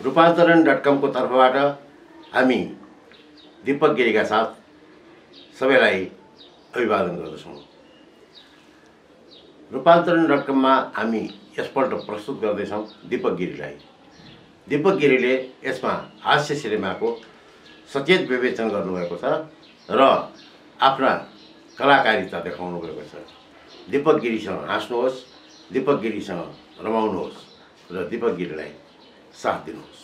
रूपान्तरण.com को तर्फबाट हामी दीपक गिरीका साथ सबैलाई अभिवादन गर्दछौँ। रूपान्तरण.com मा हामी यसपल्ट प्रस्तुत गर्दैछौँ दीपक गिरीलाई। दीपक गिरीले यसमा हास्य सिनेमाको सचेत विवेचन गर्नुभएको छ र आफ्ना कलाकारिता देखाउनु भएको छ। दीपक गिरीसँग हाँस्नुहोस्, दीपक गिरीसँग रमाउनुहोस् र दीपक गिरीलाई साथ दिनुहोस्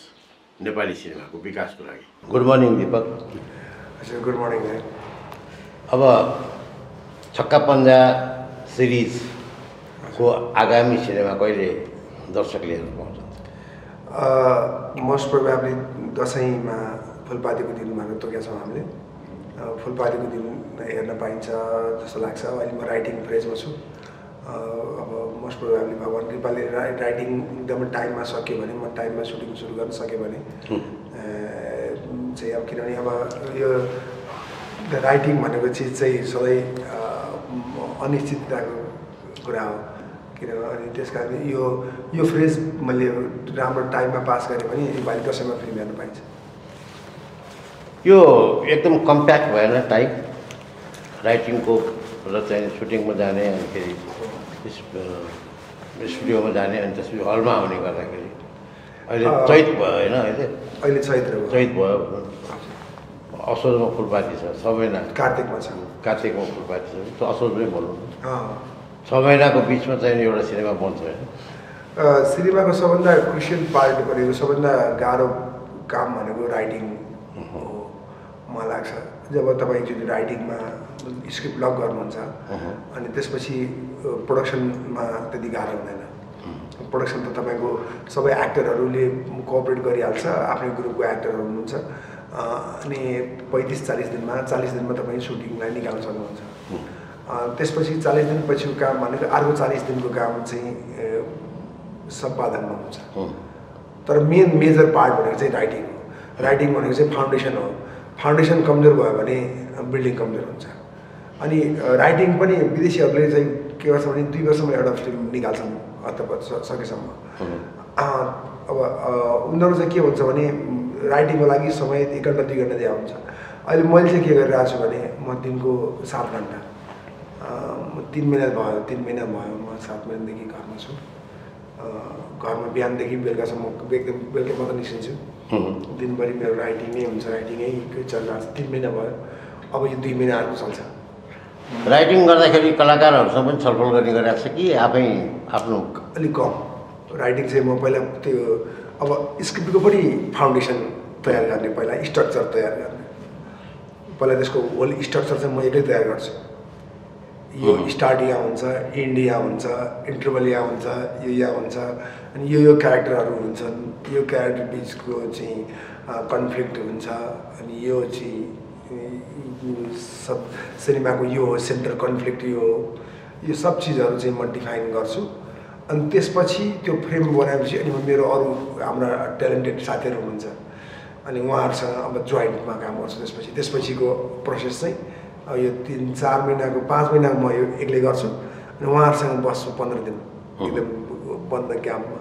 नेपाली सिनेमाको विकासको लागि। Good morning Deepak. Good morning. अब छक्का पञ्जा सिरिजको आगामी सिनेमा कहिले दर्शकले हेर्न पाउँछन्? मोस्ट प्रोबेबली दसैँमा फुलपातीको दिन भनेर तोकेका छौँ हामीले। फुलपातीको दिन हेर्न पाइन्छ जस्तो लाग्छ। अहिले म राइटिङ फेजमा छु। अब मोस्ट प्रोबेबली भगवान् कृपाले राइटिङ एकदमै टाइममा सक्यो भने म टाइममा सुटिङ सुरु गर्न सकेँ भने चाहिँ अब किनभने अब यो राइटिङ भनेको चिज चाहिँ सधैँ अनिश्चितताको कुरा हो। किनभने अनि त्यस कारण यो फ्रेज मैले राम्रो टाइममा पास गरेँ भने योपालि दसैँमा फिल्म हेर्न पाइन्छ। यो एकदम कम्प्याक्ट भएन टाइम राइटिङको र चाहिँ सुटिङमा जाने अनि फेरि स्टुडियोमा जाने अनि त्यसपछि हलमा आउने गर्दाखेरि अहिले चैत भयो होइन? अहिले चैत भयो। असोजमा फुलपाती छ, 6 महिना कार्तिकमा छ। कार्तिकमा फुलपाती छ, त्यो असोजमै भनौँ न। 6 महिनाको बिचमा चाहिँ एउटा सिनेमा बन्छ होइन? सिनेमाको सबभन्दा क्रुसियल पार्ट भनेको सबभन्दा गाह्रो काम भनेको राइटिङ हो मलाई लाग्छ। जब तपाईँ जुन राइटिङमा स्क्रिप्ट लक गर्नुहुन्छ अनि त्यसपछि प्रोडक्सनमा त्यति गाह्रो हुँदैन। प्रोडक्सन त तपाईँको सबै एक्टरहरूले कोअपरेट गरिहाल्छ, आफ्नै ग्रुपको एक्टरहरू हुनुहुन्छ अनि 35-40 दिनमा 40 दिनमा तपाईँ सुटिङलाई निकाल्न सक्नुहुन्छ। त्यसपछि 40 दिनपछिको काम भनेको अर्को 40 दिनको काम चाहिँ सम्पादनमा हुन्छ। तर मेजर पार्ट भनेको चाहिँ राइटिङ हो। राइटिङ भनेको चाहिँ फाउन्डेसन हो। फाउन्डेसन कमजोर भयो भने बिल्डिङ कमजोर हुन्छ। अनि राइटिङ पनि विदेशीहरूले चाहिँ के गर्छ भने 2 वर्षमा एउटा फिल्म निकाल्छन् अथवा सकेसम्म। अब उनीहरू चाहिँ के भन्छ भने राइटिङको लागि समय 1 घन्टा 2 घन्टा दिएको हुन्छ। अहिले मैले चाहिँ के गरिरहेको छु भने म दिनको 7 घन्टा 3 महिना भयो म 7 महिनादेखि घरमा छु। घरमा बिहानदेखि बेलुकासम्म एकदम बेलुका मात्र निस्किन्छु। दिनभरि मेरो राइटिङ नै हुन्छ, राइटिङै चलिरहेको छ। 3 महिना भयो, अब यो 2 महिना अर्को चल्छ। राइटिङ गर्दाखेरि कलाकारहरूसँग पनि छलफल गर्ने गरिरहेको छ कि आफै आफ्नो? अलिक कम। राइटिङ चाहिँ म पहिला त्यो अब स्क्रिप्टको पनि फाउन्डेसन तयार गर्ने, पहिला स्ट्रक्चर तयार गर्ने, पहिला त्यसको होल स्ट्रक्चर चाहिँ म एक्लै तयार गर्छु। यो स्टार्ट यहाँ हुन्छ, एन्ड यहाँ हुन्छ, इन्टरभल यहाँ हुन्छ, यो यहाँ हुन्छ, अनि यो क्यारेक्टरहरू हुन्छन्, यो क्यारेक्टर बिचको चाहिँ कन्फ्लिक्ट हुन्छ, अनि यो चाहिँ सब सिनेमाको यो हो सेन्टर कन्फ्लिक्ट, यो सब चिजहरू चाहिँ म डिफाइन गर्छु। अनि त्यसपछि त्यो फ्रेम बनाएपछि अनि मेरो अरू हाम्रा ट्यालेन्टेड साथीहरू हुनुहुन्छ अनि उहाँहरूसँग अब जोइन्टमा काम गर्छु। त्यसपछिको प्रोसेस चाहिँ यो 3-4 महिनाको 5 महिनाको म यो एक्लै गर्छु अनि उहाँहरूसँग बस्छु 15 दिन एकदम बन्द क्याम्पमा।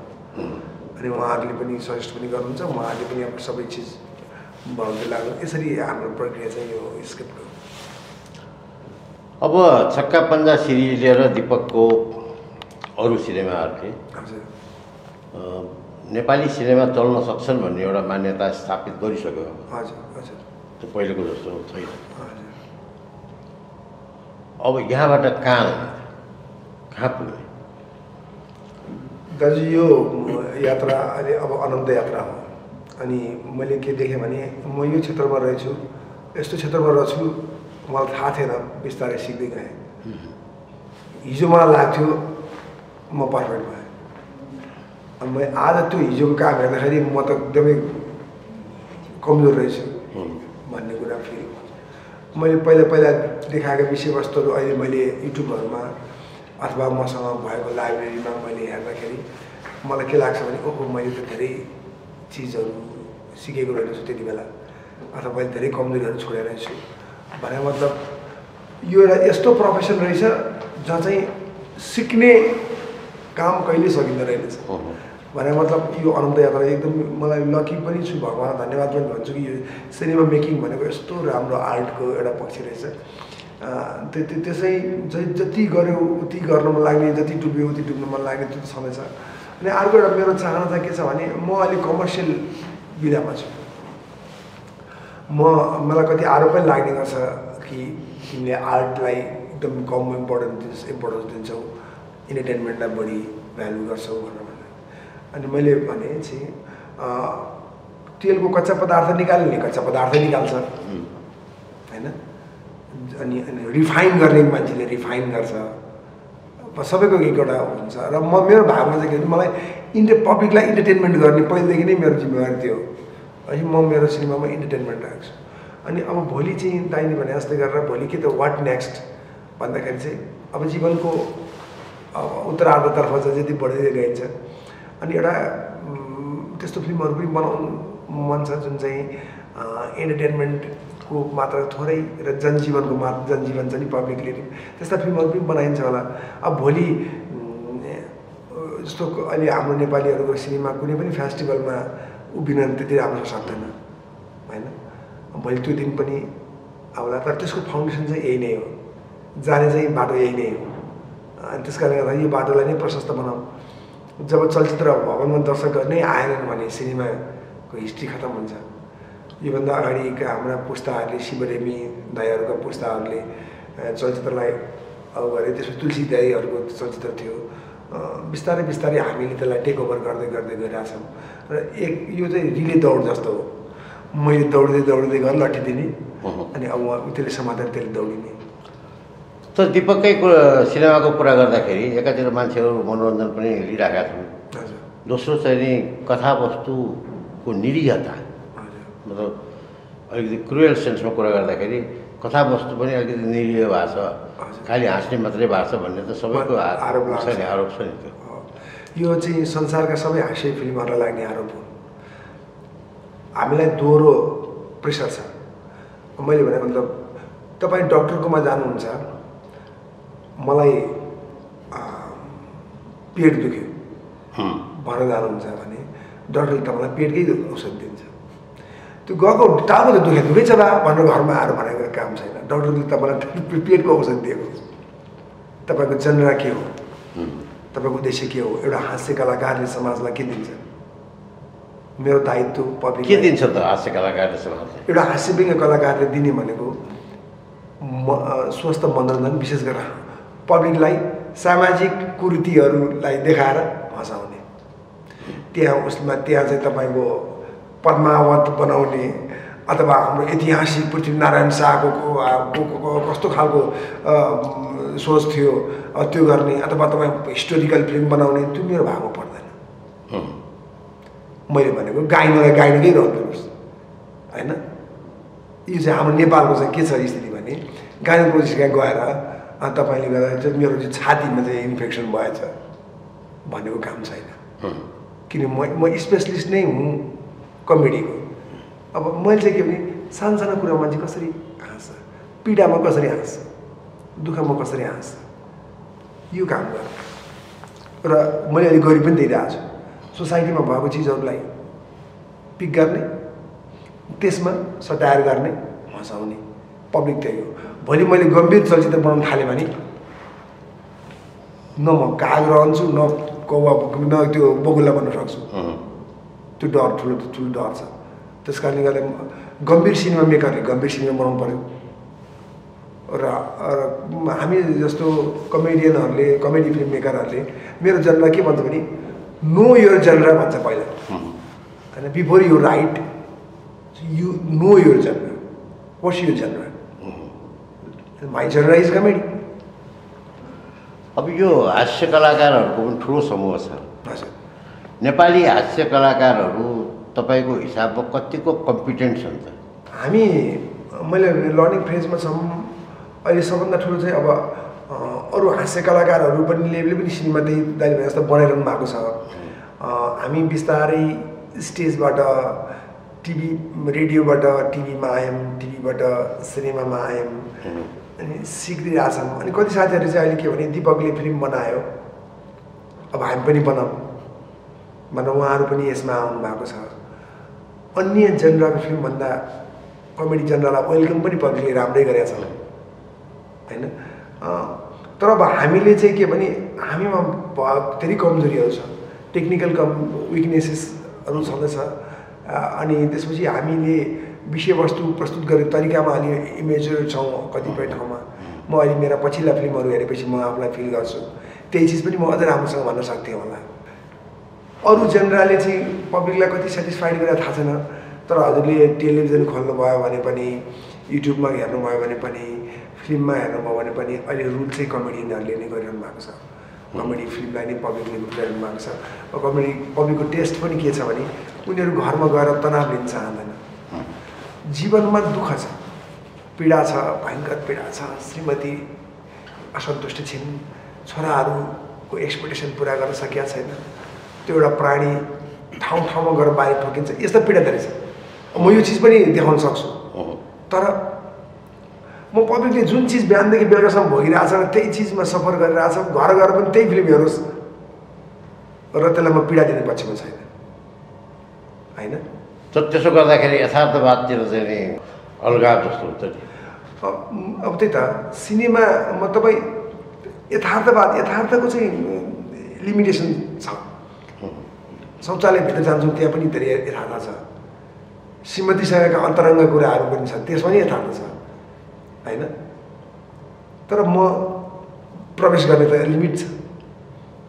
अनि उहाँहरूले पनि सजेस्ट पनि गर्नुहुन्छ, उहाँहरूले पनि अब सबै चिज भन्दै लाग्नु। यसरी हाम्रो प्रक्रिया चाहिँ यो स्क्रिप्टको। अब छक्का पञ्जा सिरिज लिएर दीपकको अरू सिनेमाहरूले नेपाली सिनेमा चल्न सक्छन् भन्ने एउटा मान्यता स्थापित गरिसक्यो। हजुर। त्यो पहिलेको जस्तो छैन। अब यहाँबाट कहाँ पुग्ने? दाजु यो यात्रा अहिले अब अनन्त यात्रा हो। अनि मैले के देखेँ भने म यो क्षेत्रमा रहेछु, यस्तो क्षेत्रमा रहेछु मलाई थाहा थिएन, बिस्तारै सिक्दै गएँ। हिजो मलाई लाग्थ्यो म पर्फेक्ट भएँ। अनि मैले आज त्यो हिजोको काम हेर्दाखेरि म त एकदमै कमजोर रहेछु भन्ने कुरा फिल। मैले पहिला देखाएका विषयवस्तुहरू अहिले मैले युट्युबहरूमा अथवा मसँग भएको लाइब्रेरीमा मैले हेर्दाखेरि मलाई के लाग्छ भने ओहो मैले त धेरै चिजहरू सिकेको रहेछु त्यति बेला, अथवा मैले धेरै कमजोरीहरू छोडेर रहेछु भने मतलब यो एउटा यस्तो प्रोफेसन रहेछ जहाँ चाहिँ सिक्ने काम कहिले सकिँदैन रहेछ। भने मतलब यो अनन्त यात्रा एकदम मलाई लकी पनि छु, भगवान् धन्यवाद पनि भन्छु कि यो सिनेमा मेकिङ भनेको यस्तो राम्रो आर्टको एउटा पक्ष रहेछ। त्यसै जति गऱ्यो उति गर्न मन लाग्ने, जति डुब्यो उति डुब्न मन लाग्ने, त्यो त छँदैछ। अनि अर्को एउटा मेरो चाहना चाहिँ के छ भने म अलिक कमर्सियल विधामा छु। मलाई कति आरोप पनि लाग्ने गर्छ कि तिमीले आर्टलाई एकदम कम इम्पोर्टेन्स दिन्छौ, इन्टरटेनमेन्टलाई बढी भ्यालु गर्छौ भनेर। अनि मैले भने चाहिँ तेलको कच्चा पदार्थ निकाल्ने कच्चा पदार्थ निकाल्छ होइन, अनि रिफाइन गर्ने मान्छेले रिफाइन गर्छ, सबैको एउटा हुन्छ। र मेरो भागमा चाहिँ के भने मलाई पब्लिकलाई इन्टरटेनमेन्ट गर्ने पहिलेदेखि नै मेरो जिम्मेवारी थियो। अनि म मेरो सिनेमामा इन्टरटेनमेन्ट राख्छु। अनि अब भोलि चाहिँ दाइले भने जस्तै गरेर भोलि के त वाट नेक्स्ट भन्दाखेरि चाहिँ अब जीवनको उत्तरार्धतर्फ चाहिँ जति बढ्दै गइन्छ अनि एउटा त्यस्तो फिल्महरू पनि बनाउनु मन छ जुन चाहिँ इन्टरटेनमेन्टको मात्रा थोरै र जनजीवन छ नि पब्लिकले त्यस्ता फिल्महरू पनि बनाइन्छ होला। अब भोलि जस्तो अहिले हाम्रो नेपालीहरूको सिनेमा कुनै पनि फेस्टिभलमा उभिन त्यति राम्रो सक्दैन होइन, भोलि त्यो दिन पनि आउला। तर त्यसको फाउन्डेसन चाहिँ यही नै हो, जाने चाहिँ बाटो यही नै हो। अनि त्यस कारणले गर्दा यो बाटोलाई नै प्रशस्त बनाऊ। जब चलचित्र भवनमा दर्शक नै आएनन् भने सिनेमाको हिस्ट्री खतम हुन्छ। योभन्दा अगाडिका हाम्रा पुस्ताहरूले शिवरेमी दाईहरूका पुस्ताहरूले चलचित्रलाई गरे, त्यसपछि तुलसी दाईहरूको चलचित्र थियो। बिस्तारै बिस्तारै हामीले त्यसलाई टेक ओभर गर्दै गर्दै गइरहेछौँ र यो चाहिँ रिले दौड जस्तो हो। मैले दौड्दै दौड्दै घर लट्टिदिने अनि अब त्यसले समातेर त्यसले दौडिने। त दिपककै सिनेमाको कुरा गर्दाखेरि एकातिर मान्छेहरू मनोरञ्जन पनि लिइरहेका छन्, दोस्रो चाहिँ नि कथावस्तुको निरीहता, मतलब अलिकति क्रुएल सेन्समा कुरा गर्दाखेरि कथावस्तु पनि अलिकति निरीह भएको छ, खालि हाँस्ने मात्रै भएको छ भन्ने त सबैको आरोप छ नि। त्यो यो चाहिँ संसारका सबै हास्य फिल्महरूलाई लाग्ने आरोप हो। हामीलाई दोहोरो प्रेसर छ। मैले भने मतलब तपाईँ डक्टरकोमा जानुहुन्छ, मलाई पेट दुख्यो भन्न जानुहुन्छ भने डक्टरले तपाईँलाई पेटकै औषध दिन्छ। त्यो गएको टाउको त दुखै छ बा भनेर घरमा आएर भनेको काम छैन। डक्टरले तपाईँलाई पेटको औषध दिएको। तपाईँको जनरा के हो, तपाईँको उद्देश्य के हो? एउटा हास्य कलाकारले समाजलाई के दिन्छ? मेरो दायित्व पब्लिक के दिन्छ त हास्य कलाकारले समाजलाई? एउटा हास्यव्यङ्ग्य कलाकारले दिने भनेको स्वस्थ मनोरञ्जन, विशेष गरेर पब्लिकलाई सामाजिक कुरीतिहरूलाई देखाएर हँसाउने। त्यहाँ चाहिँ तपाईँको पद्मावत बनाउने अथवा हाम्रो ऐतिहासिक पृथ्वीनारायण शाहको कस्तो खालको सोच थियो त्यो गर्ने, अथवा तपाईँ हिस्टोरिकल फिल्म बनाउने, त्यो मेरो भागमा पर्दैन। मैले भनेको गाइनलाई गाइनकै रहनुहोस् होइन। यो चाहिँ हाम्रो नेपालको चाहिँ के छ स्थिति भने गाइनोकोलोजिस्ट कहाँ गएर तपाईँले गर्दा चाहिँ मेरो चाहिँ छातीमा चाहिँ इन्फेक्सन भएछ भनेको काम छैन। किन म स्पेसलिस्ट नै हुँ कमेडीको। अब मैले चाहिँ के भने सानसानो कुरा मान्छे कसरी हाँस्छ, पीडामा कसरी हाँस्छ, दुःखमा कसरी हाँस्छ, यो काम गर। र मैले अहिले गरी पनि दिइरहेको छु। सोसाइटीमा भएको चिजहरूलाई पिक गर्ने, त्यसमा सटायर गर्ने, हँसाउने, पब्लिक त्यही हो। भोलि मैले गम्भीर चलचित्र बनाउन थालेँ भने न म काग रहन्छु, न कौवा, न त्यो बगुल्ला बन्न सक्छु। त्यो डर ठुलो डर छ। त्यस कारणले गर्दा गम्भीर सिनेमा मेकरले गम्भीर सिनेमा बनाउनु पऱ्यो। र हामी जस्तो कमेडियनहरूले, कमेडी फिल्म मेकरहरूले मेरो जनरा के भन्छ भने नो योर जनरा भन्छ पहिला होइन। Before you write you know your genre, what's your genre? My genre is comedy. अब यो हास्य कलाकारहरूको पनि ठुलो समूह छ। हजुर, नेपाली हास्य कलाकारहरू तपाईँको हिसाबमा कतिको कम्पिटेन्ट छन् त? हामी मैले लर्निङ फेजमा छौँ अहिले। सबभन्दा ठुलो चाहिँ अब अरू हास्य कलाकारहरू पनि पनि सिनेमा त्यही दाइले भने जस्तो बनाइरहनु भएको छ। हामी बिस्तारै स्टेजबाट टिभी, रेडियोबाट टिभीमा आयौँ, टिभीबाट सिनेमामा आयौँ, अनि सिक्दै रहेछौँ। अनि कति साथीहरूले चाहिँ अहिले के भने दिपकले फिल्म बनायो, अब हामी पनि बनाऊँ भनेर उहाँहरू पनि यसमा आउनु भएको छ। अन्य जेनरको फिल्मभन्दा कमेडी जेनरलाई वेलकम पनि पब्लिकले राम्रै गरेका छन् होइन। तर अब हामीले चाहिँ के भने हामीमा धेरै कमजोरीहरू छ, टेक्निकल विकनेसेसहरू छँदैछ। अनि त्यसपछि हामीले विषयवस्तु प्रस्तुत गर्ने तरिकामा अलि इमेच्योर छौँ कतिपय ठाउँमा। म अहिले मेरा पछिल्ला फिल्महरू हेरेपछि म आफूलाई फिल गर्छु त्यही चिज पनि म अझ राम्रोसँग भन्न सक्थेँ होला। अरू जेनरले चाहिँ पब्लिकलाई कति सेटिस्फाइड गरेर थाहा छैन, तर हजुरले टेलिभिजन खोल्नुभयो भने पनि, युट्युबमा हेर्नुभयो भने पनि, फिल्ममा हेर्नुभयो भने पनि अहिले रुल चाहिँ कमेडियनहरूले नै गरिरहनु भएको छ। कमेडी फिल्मलाई नै पब्लिकले गरिरहनु भएको छ। कमेडी पब्लिकको टेस्ट पनि के छ भने उनीहरू घरमा गएर तनाव लिन चाहँदैन। जीवनमा दुःख छ, पीडा छ, भयङ्कर पीडा छ, श्रीमती असन्तुष्ट छिन्, छोराहरूको एक्सपेक्टेसन पुरा गर्न सकिया छैन, त्यो एउटा प्राणी ठाउँ ठाउँमा गएर बाहिर ठोकिन्छ, यस्तो पीडा धेरै छ। म यो चिज पनि देखाउन सक्छु, तर म पब्लिकले जुन चिज बिहानदेखि बेलुकासम्म भोगिरहेछ त्यही चिजमा सफर गरिरहेछ, घर गएर पनि त्यही फिल्म हेरोस् र त्यसलाई म पीडा दिने पक्षमा छैन होइन। त्यसो गर्दाखेरि यथार्थवादतिर चाहिँ अलगाव जस्तो हुन्छ नि। अब त्यही त सिनेमामा तपाईँ यथार्थको चाहिँ लिमिटेसन छ। शौचालयभित्र जान्छौँ त्यहाँ पनि धेरै यथार्थ छ, श्रीमतीसँगका अन्तरङ्ग कुराहरू पनि छ त्यसमा नि यथार्थ छ होइन। तर म प्रवेश गर्ने त लिमिट छ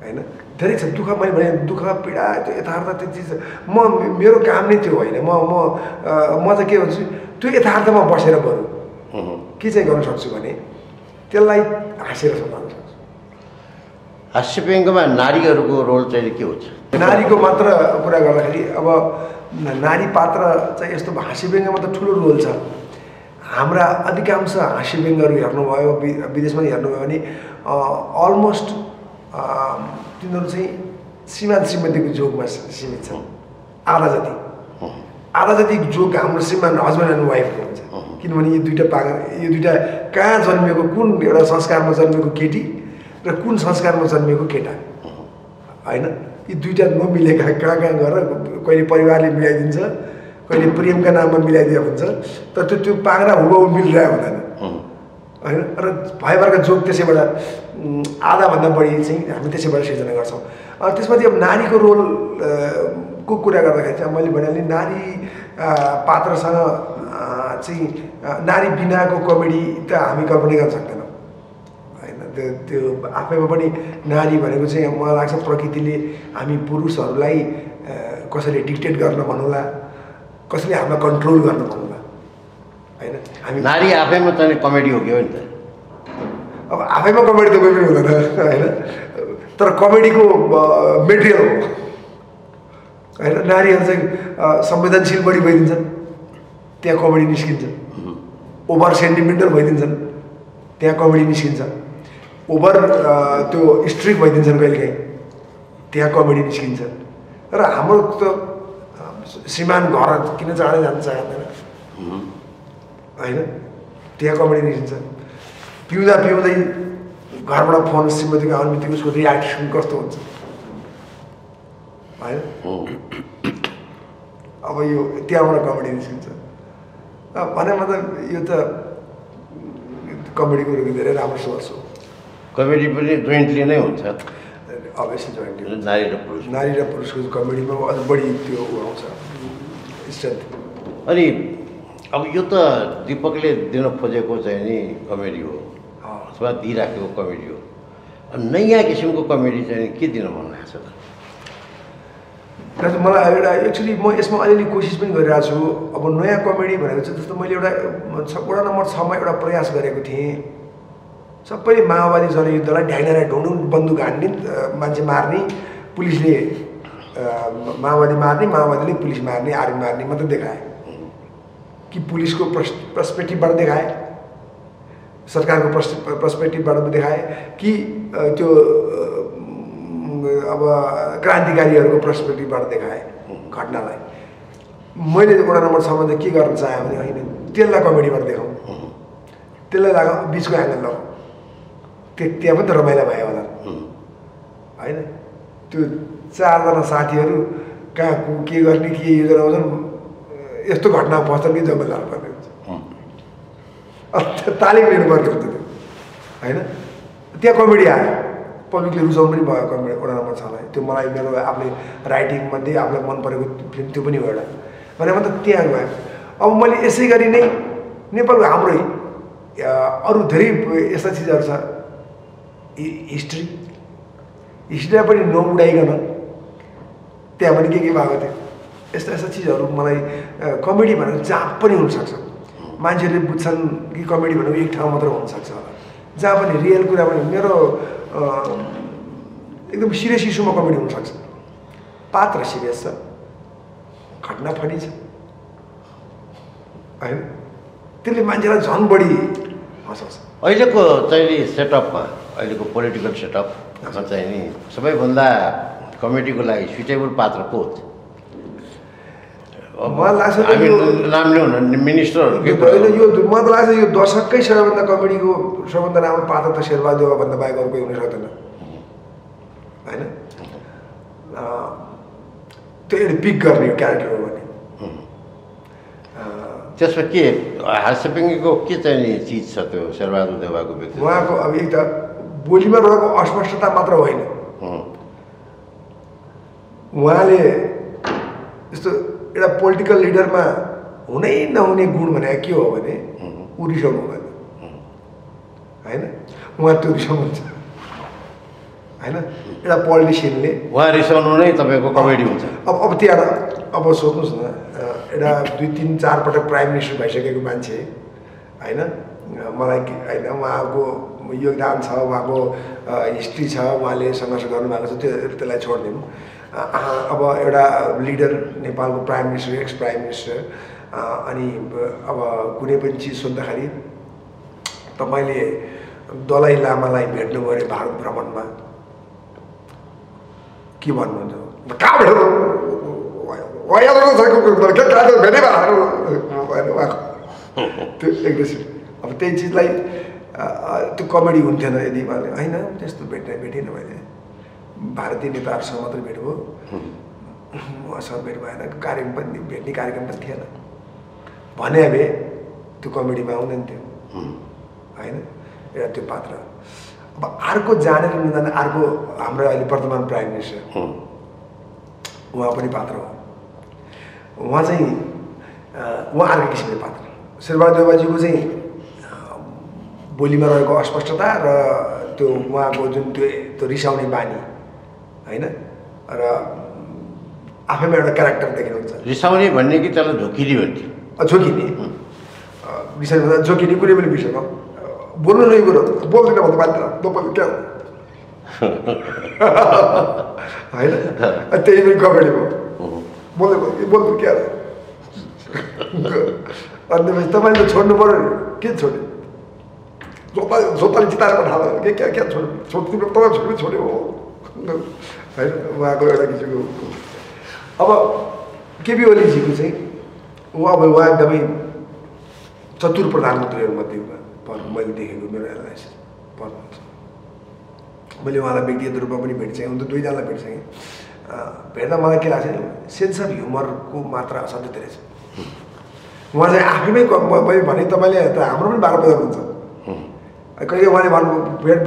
होइन। धेरै छ दुःख, मैले भने दुःख पीडा त्यो यथार्थ त्यो चिज मेरो काम नै त्यो होइन। म चाहिँ के भन्छु त्यो यथार्थमा बसेर बरु के चाहिँ गर्न सक्छु भने त्यसलाई हाँसेर सम्हाल्न सक्छु। हास्यव्यङ्गमा नारीहरूको रोल चाहिँ के हुन्छ? नारीको मात्र कुरा गर्दाखेरि अब नारी पात्र चाहिँ यस्तो हास्यव्यङ्गमा त ठुलो रोल छ। हाम्रा अधिकांश हास्यव्यङ्गहरू हेर्नुभयो विदेशमा हेर्नुभयो भने अलमोस्ट तिनीहरू चाहिँ श्रीमान श्रीमतीको जोगमा सीमित छन्। आधा जति जोग हाम्रो श्रीमान हस्बेन्ड एन्ड वाइफको हुन्छ, किनभने यो दुइटा कहाँ जन्मिएको, कुन एउटा संस्कारमा जन्मिएको केटी र कुन संस्कारमा जन्मिएको केटा होइन। यी दुइटा नमिलेका कहाँ गएर कहिले परिवारले मिलाइदिन्छ, कहिले प्रेमका नाममा मिलाइदिएको हुन्छ, तर त्यो पाङ्रा हुबहु मिलिरहेको हुँदैन होइन। र भएभरका जोग त्यसैबाट आधाभन्दा बढी चाहिँ हामी त्यसैबाट सिर्जना गर्छौँ। त्यसपछि अब नारीको रोलको कुरा गर्दाखेरि चाहिँ मैले भनिहालेँ नारी पात्रसँग चाहिँ नारी बिनाको कमेडी त हामी कल्पना गर्न सक्दैनौँ होइन। त्यो आफैमा पनि नारी भनेको चाहिँ मलाई लाग्छ प्रकृतिले हामी पुरुषहरूलाई कसैले डिक्टेट गर्न भन्नुला, कसैले हामीलाई कन्ट्रोल गर्न भन्नुला होइन। हामी नारी आफैमा चाहिँ कमेडी हो कि हो नि त। अब आफैमा कमेडी त कोही पनि हुँदैन होइन, तर कमेडीको मेटेरियल हो होइन। नारीहरू चाहिँ संवेदनशील बढी भइदिन्छन्, त्यहाँ कमेडी निस्किन्छ। ओभर सेन्टिमेन्टल भइदिन्छन्, त्यहाँ कमेडी निस्किन्छ। ओभर त्यो स्ट्रिक भइदिन्छन् कहिलेकाहीँ, त्यहाँ कमेडी निस्किन्छ। र हाम्रो त श्रीमान घर किन चाँडै जान चाहँदैन होइन, त्यहाँ कमेडी निस्किन्छ। पिउँदै घरबाट फोन श्रीमतीको आउने बित्तिकै उसको रियाक्सन कस्तो हुन्छ होइन। अब यो त्यहाँबाट कमेडी निस्किन्छ भने मतलब यो त कमेडीको रुपी धेरै राम्रो सोच हो। कमेडी पनि जोइन्टली नै हुन्छ अभियसली, जोइन्टली नारी र पुरुषको कमेडीमा अझ बढी त्यो आउँछ स्ट्रेन्थ। अनि अब यो त दिपकले दिन खोजेको चाहिँ नि कमेडी हो अथवा दिइराखेको कमेडी हो। नयाँ किसिमको कमेडी चाहिँ के दिन मन लाग्छ त? मलाई एउटा एक्चुअली म यसमा अलिअलि कोसिस पनि गरिरहेको छु। अब नयाँ कमेडी भनेको चाहिँ जस्तो मैले वडा नम्बर 6मा एउटा प्रयास गरेको थिएँ। सबैले माओवादी जनयुद्धलाई ढ्याङ्गरा ढुङ्डुङ बन्दुक हान्ने, मान्छे मार्ने, पुलिसले माओवादी मार्ने, माओवादीले पुलिस मार्ने, आर्मी मार्ने मात्रै देखाए कि पुलिसको पर्सपेक्टिभबाट देखाए, सरकारको पर्सपेक्टिभबाट देखाए कि त्यो अब क्रान्तिकारीहरूको पर्सपेक्टिभबाट देखाए घटनालाई। मैले वडा नम्बर 6मा चाहिँ के गर्न चाहेँ भने होइन त्यसलाई कमेडीबाट देखाउँ, त्यसलाई लगाऊ बिचको एङ्गल लगाऊ, त्यहाँ पनि त रमाइलो भयो होला होइन। त्यो 4 जना साथीहरू कहाँ के गर्ने के योजना आउँछन् यस्तो घटना पर्छन् कि जम्मै जानुपर्ने हुन्छ तालिम लिनुपर्ने हुन्छ त्यो होइन त्यहाँ कमेडी आयो पब्लिकले रुचाउनु पनि भयो कमेडी एउटा नम्बर 6 लाई त्यो मलाई मेरो आफूले राइटिङमध्ये आफूलाई मन परेको फिल्म त्यो पनि हो एउटा भने म त त्यहाँ गएँ अब मैले यसै गरी नै नेपालको हाम्रै अरू धेरै यस्ता चिजहरू छ हिस्ट्रीलाई पनि नउडाइकन त्यहाँ पनि के भएको थियो यस्ता यस्ता चिजहरू मलाई कमेडी भनेको जहाँ पनि हुनसक्छ मान्छेहरूले बुझ्छन् कि कमेडी भनेको एक ठाउँ मात्र हुनसक्छ होला जहाँ पनि रियल कुरा पनि मेरो एकदम सिरियस इस्युमा कमेडी हुनसक्छ पात्र सिरियस छ घटना फनी छ होइन त्यसले मान्छेलाई झन् बढी हँसाउँछ अहिलेको चाहिँ सेटअपमा अहिलेको पोलिटिकल सेटअपमा चाहिँ नि सबैभन्दा कमेडीको लागि सुइटेबल पात्र को हो मलाई लाग्छ नाम लिउँ न मिनिस्टरहरूकै यो मलाई त लाग्छ यो दशककै सबैभन्दा कमेडीको सबैभन्दा राम्रो पात्र त शेरबहादेवभन्दा बाहेक अरू कोही हुन सक्दैन होइन त्यो एउटा पिक गर्ने यो क्यारेक्टर हो भने त्यसमा के हास्यव्यङ्ग्यको के चाहिँ चिज छ त्यो शेरबहादुर देउवाको व्यक्ति उहाँको अब एक त बोलीमा रहेको अस्पष्टता मात्र होइन उहाँले यस्तो एउटा पोलिटिकल लिडरमा हुनै नहुने गुण भनेको के हो भने ऊ रिसाउनु हुँदैन होइन उहाँ त्यो रिसाउनुहुन्छ होइन एउटा पोलिटिसियनले उहाँ रिसाउनु नै तपाईँको कमेडी हुन्छ अब त्यहाँ अब सोध्नुहोस् न एउटा 2-3-4 पटक प्राइम मिनिस्टर भइसकेको मान्छे होइन मलाई होइन उहाँको योगदान छ उहाँको हिस्ट्री छ उहाँले सङ्घर्ष गर्नुभएको छ त्यसलाई छोडिदिउँ अब एउटा लिडर नेपालको prime minister ex prime minister अनि अब कुनै पनि चिज सोद्धाखेरि तपाईँले दलाई लामालाई भेट्नुभयो अरे भारत भ्रमणमा के भन्नुहुन्छ कहाँ भेट्नु त्यो एग्रेसिभ अब त्यही चिजलाई त्यो कमेडी हुन्थेन यदि मैले होइन त्यस्तो भेटेन मैले भारतीय नेताहरूसँग मात्रै भेट भयो उहाँसँग भेट भएन कार्यक्रम पनि भेट्ने कार्यक्रम पनि थिएन भने भए त्यो कमेडीमा आउँदैन थियो होइन एउटा त्यो पात्र अब अर्को जानेर नजाने अर्को हाम्रो अहिले वर्तमान प्राइम मिनिस्टर उहाँ पनि पात्र हो उहाँ चाहिँ उहाँ अर्को किसिमले पात्र शेरबहादुर देउवाजीको चाहिँ बोलीमा रहेको अस्पष्टता र त्यो उहाँको जुन त्यो रिसाउने बानी होइन र आफैमा एउटा क्यारेक्टर देखिनुहुन्छ रिसाउने भन्ने कि त्यसलाई झोकिने भन्ने झोकिने विषयमा झोकिने कुनै पनि विषयमा बोल्नु नै कुरो बोल्दैन भन्दा बाध्य बोल्नु क्या होइन त्यही पनि कमेडी भयो बोल्नु क्या अन्त तपाईँले त छोड्नु पऱ्यो नि के छोड्यो जोताले चिताएर पठायो के क्या क्या छोड्नु तपाईँ छोड्यो हो होइन उहाँको एउटा किसिमको अब केपी ओलीजीको चाहिँ उहाँ एकदमै चतुर प्रधानमन्त्रीहरूमध्येमा मैले देखेको मेरो एनालाइसिस पर्नुहुन्छ मैले उहाँलाई व्यक्तिगत रूपमा पनि भेट्सकेँ उनी त दुईजनालाई भेट्सकेँ भेट्दा मलाई के लाग्छ नि सेन्स अफ ह्युमरको मात्रा असाध्यै धेरै छ उहाँ चाहिँ आफैमै मैले भने तपाईँले त हाम्रो पनि 12 बजाउनुहुन्छ कहिले उहाँले भन्नु भेट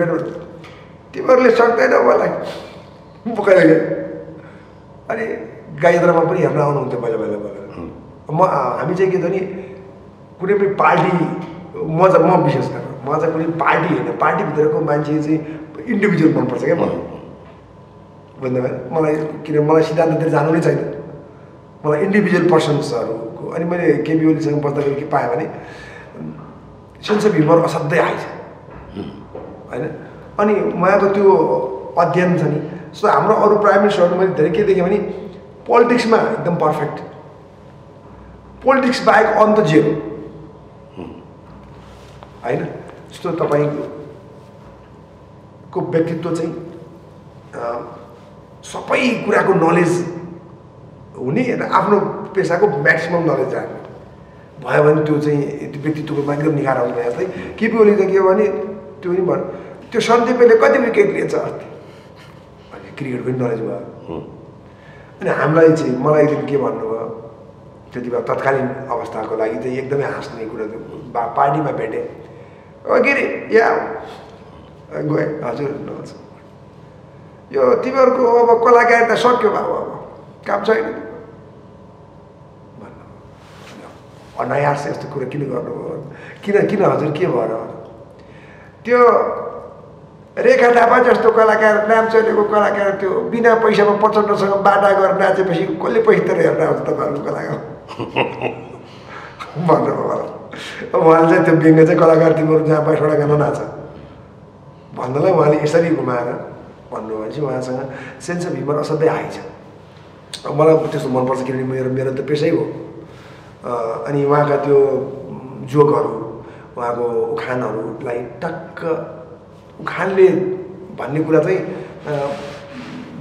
तिमीहरूले सक्दैन मलाई कहिले अनि गाईद्रामा पनि हेर्न आउनुहुन्थ्यो पहिला हामी चाहिँ के त नि कुनै पनि पार्टी म विशेष गरेर म चाहिँ कुनै पार्टी होइन पार्टीभित्रको मान्छे चाहिँ इन्डिभिजुअल मनपर्छ क्या मलाई बुझ्नु भयो मलाई किन मलाई सिद्धान्ततिर जानु नै छैन मलाई इन्डिभिजुअल पर्सन्सहरूको अनि मैले केपी ओलीसँग बस्दाखेरि के पाएँ भने सेन्स अफ ह्युमर असाध्यै हाई छ होइन अनि उहाँको त्यो अध्ययन छ नि सो हाम्रो अरू प्राइम मिनिस्टरहरू मैले धेरै के देखेँ भने पोलिटिक्समा एकदम पर्फेक्ट पोलिटिक्स बाहेक अन्त जेरो होइन जस्तो तपाईँको व्यक्तित्व चाहिँ सबै कुराको नलेज हुने र आफ्नो पेसाको म्याक्सिमम नलेज राख्ने भयो भने त्यो चाहिँ व्यक्तित्वमा एकदम निखार आउँछ जस्तै केपी ओली चाहिँ के हो भने त्यो नि भयो त्यो सन्दीपले कति विकेट लिएछ अस्ति क्रिकेट पनि नलेज भयो अनि हामीलाई चाहिँ मलाई एकदिन के भन्नुभयो त्यति बेला तत्कालीन अवस्थाको लागि चाहिँ एकदमै हाँस्ने कुरा पार्टीमा भेटेँ गिरी या गएँ हजुर नमस्कार यो तिमीहरूको अब कलाकारिता सक्यो बाबु अब काम छैन भन्नु अनायास यस्तो कुरा किन गर्नुभयो किन हजुर के भएर त्यो रेखा थापा जस्तो कलाकार नाम चलेको कलाकार त्यो बिना पैसामा प्रचण्डसँग बाटा गरेर नाचेपछि कसले पैसा तिरेर हेर्न आउँछ तपाईँहरूको कलाकार भन्नुभयो उहाँले चाहिँ त्यो व्यङ्ग्य चाहिँ कलाकार तिमीहरू जहाँ पाए छोडा गर्न नाच भन्नलाई उहाँले यसरी घुमाएर भन्नुभयो भने चाहिँ उहाँसँग सेन्स अफ ह्युमर असाध्यै हाई छ मलाई त्यस्तो मनपर्छ किनभने मेरो त पेसै हो अनि उहाँका त्यो जोकहरू उहाँको उखानहरूलाई टक्क उखानले भन्ने कुरा चाहिँ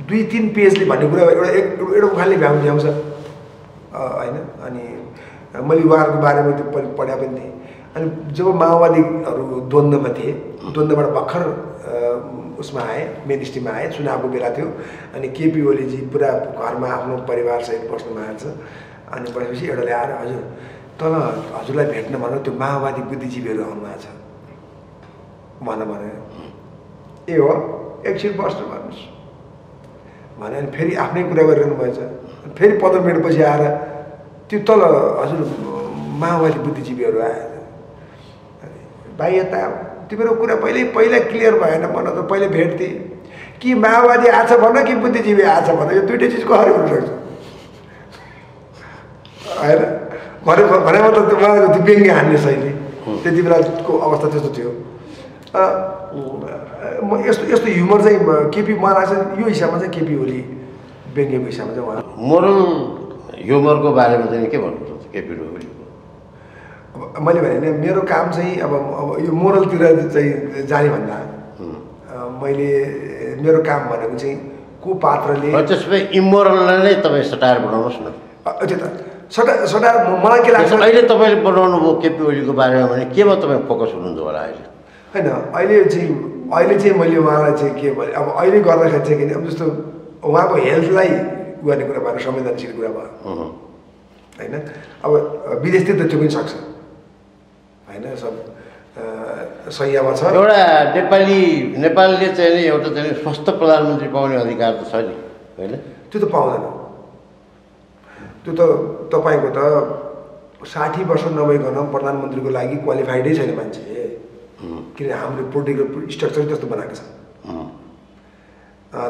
2-3 पेजले भन्ने कुरा एउटा उखानले भ्याउँछ होइन अनि मैले उहाँहरूको बारेमा त्यो पढ्या पनि थिएँ अनि जब माओवादीहरू द्वन्द्वमा थिए द्वन्द्वबाट भर्खर उसमा आए मेन स्ट्रिममा आए चुनावको बेला थियो अनि केपी ओलीजी पुरा घरमा आफ्नो परिवारसहित बस्नु भएको छ अनि बसेपछि एउटाले आएर हजुर तल हजुरलाई भेट्न भनेर त्यो माओवादी बुद्धिजीवीहरू आउनुभएको छ भने ए हो एकछिन बस्नु भन्नुहोस् भने अनि फेरि आफ्नै कुरा गरिरहनु भएछ फेरि 15 मिनटपछि आएर त्यो तल हजुर माओवादी बुद्धिजीवीहरू आए भाइ यता तिम्रो कुरा पहिला क्लियर भएन भन त पहिले भेट्थे कि माओवादी आछ भन कि बुद्धिजीवी आछ भन यो दुईटै चिज कसरी हुनसक्छ होइन भने मतलब त्यो उहाँको त्यो व्यङ्ग्य हान्ने शैली त्यति बेलाको अवस्था त्यस्तो थियो यस्तो ह्युमर चाहिँ केपी मलाई लाग्छ यो हिसाबमा चाहिँ केपी ओली व्यङ्ग्यको हिसाबमा चाहिँ उहाँ मोरल ह्युमरको बारेमा चाहिँ के भन्नुहुन्छ केपी ओलीको अब मैले भने मेरो काम चाहिँ अब यो मोरलतिर चाहिँ जाने भन्दा मैले मेरो काम भनेको चाहिँ को पात्रले त्यसमा इमोरललाई नै तपाईँ सटायर बनाउनुहोस् न त्यो त सटायर मलाई के लाग्छ अहिले तपाईँले बनाउनु भयो केपी ओलीको बारेमा भने केमा तपाईँ फोकस हुनुहुन्छ होला अहिले होइन अहिले चाहिँ मैले उहाँलाई चाहिँ के भने अब अहिले गर्दाखेरि चाहिँ किन अब जस्तो उहाँको हेल्थलाई गर्ने कुरा भएर संवेदनशील कुरा भयो होइन अब विदेशतिर त त्यो पनि सक्छ होइन सब सैयामा छ एउटा नेपालले चाहिँ नि एउटा चाहिँ स्वस्थ प्रधानमन्त्री पाउने अधिकार त छ नि होइन त्यो त पाउँदैन त्यो त तपाईँको त 60 वर्ष नभइकन प्रधानमन्त्रीको लागि क्वालिफाइडै छैन मान्छे किन हाम्रो पोलिटिकल स्ट्रक्चर त्यस्तो बनाएको छ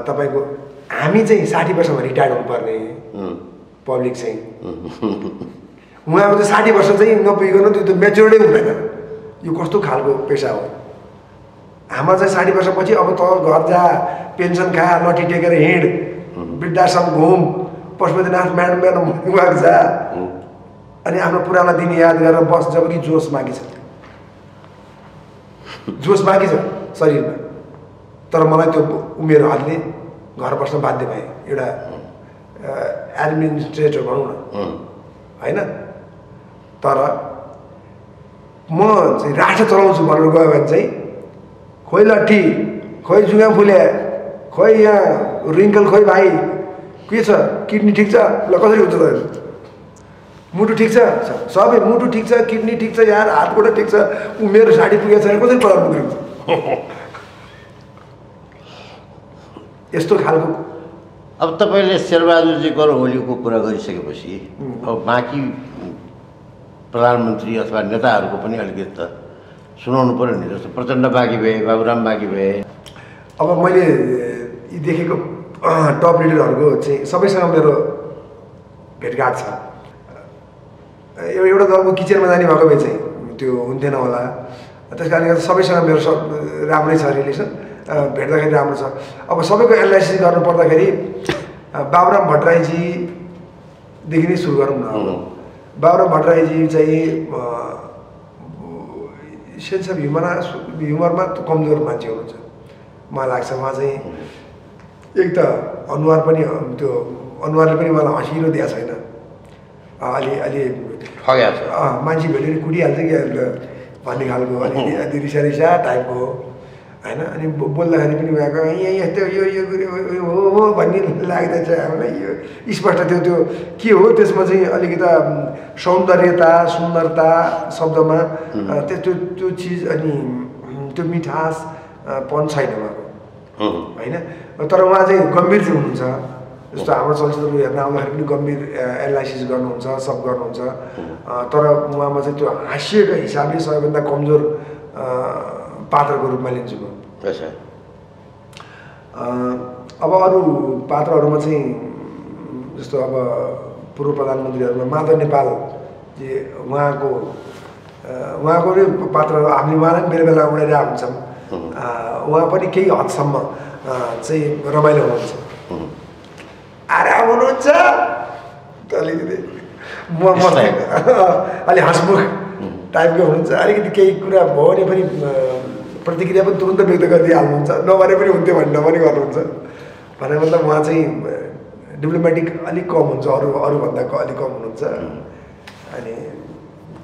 तपाईँको हामी चाहिँ 60 वर्षमा रिटायर्ड हुनुपर्ने पब्लिक चाहिँ उहाँको चाहिँ 60 वर्ष चाहिँ नपुगिकन त्यो मेच्योर्डै हुँदैन यो कस्तो खालको पेसा हो हाम्रो चाहिँ 60 वर्षपछि अब त घर जा पेन्सन खा लट्ठी टेकेर हिँड वृद्धाश्रम घुम पशुपतिनाथ म्याडम उहाँ जा अनि आफ्नो पुरानो दिन याद गरेर बस जबकि जोस बाँकी छ शरीरमा तर मलाई त्यो उमेर हदले घर बस्न बाध्य भएँ एउटा एडमिनिस्ट्रेटर भनौँ न होइन तर म चाहिँ राष्ट्र चलाउँछु भनेर गयो भने चाहिँ खोइ लट्ठी खोइ जुङ्गा फुले खोइ यहाँ रिङ्कल खोइ भाइ के छ किडनी ठिक छ ल कसरी हुन्छ त मुटु ठिक छ सबै मुटु ठिक छ किडनी ठिक छ यार हात खुट्टा ठिक छ उमेर 60 पुगेको छैन कसरी प्रधानमन्त्री हुन्छ यस्तो खालको अब तपाईँले शेरबहादुरजीको र ओलीको कुरा गरिसकेपछि अब बाँकी प्रधानमन्त्री अथवा नेताहरूको पनि अलिकति त सुनाउनु पऱ्यो नि जस्तो प्रचण्ड बाँकी भए बाबुराम बाँकी भए अब मैले देखेको टप लिडरहरूको चाहिँ सबैसँग मेरो भेटघाट छ एउटा दलको किचनमा जाने भएको भए चाहिँ त्यो हुन्थेन होला त्यस कारणले गर्दा सबैसँग मेरो राम्रै छ रिलेसन भेट्दाखेरि राम्रो छ अब सबैको एनालाइसिस गर्नु पर्दाखेरि बाबुराम भट्टराईजीदेखि नै सुरु गरौँ न बाबुराम भट्टराईजी चाहिँ सेन्स अफ ह्युमरमा कमजोर मान्छे हुनुहुन्छ मलाई लाग्छ उहाँ चाहिँ एक त अनुहारले पनि मलाई हँसिलो दिएको छैन अलि मान्छे भेट्यो भने कुटिहाल्छ कि भन्ने खालको अलि रिसा टाइपको होइन अनि बोल्दाखेरि पनि उहाँको यहाँ त्यो यो हो भन्ने लाग्दैछ हामीलाई यो स्पष्ट त्यो के हो त्यसमा चाहिँ अलिकति सौन्दर्यता सुन्दरता शब्दमा त्यो चिज अनि त्यो मिठास पन छैन उहाँको होइन तर उहाँ चाहिँ गम्भीर चाहिँ हुनुहुन्छ जस्तो हाम्रो चलचित्रहरू हेर्न आउँदाखेरि पनि गम्भीर एनालाइसिस गर्नुहुन्छ सब गर्नुहुन्छ तर उहाँमा चाहिँ त्यो हास्यको हिसाबले सबैभन्दा कमजोर पात्रको रूपमा लिन्छु म अब अरू पात्रहरूमा चाहिँ जस्तो अब पूर्व प्रधानमन्त्रीहरूमा माधव नेपाल जे उहाँको नै पात्र हामीले उहाँलाई पनि बेला बेला उडाइरहेको हुन्छौँ उहाँ पनि केही हदसम्म चाहिँ रमाइलो हुनुहुन्छ आराम हुनुहुन्छ अलिकति अलि हँसमुख टाइपको हुनुहुन्छ अलिकति केही कुरा भयो भने पनि प्रतिक्रिया पनि तुरुन्त व्यक्त गरिदिइहाल्नुहुन्छ नभने पनि हुन्थ्यो भन्ने पनि गर्नुहुन्छ भने मतलब उहाँ चाहिँ डिप्लोमेटिक अलिक कम हुन्छ अरूभन्दा अलिक कम हुनुहुन्छ अनि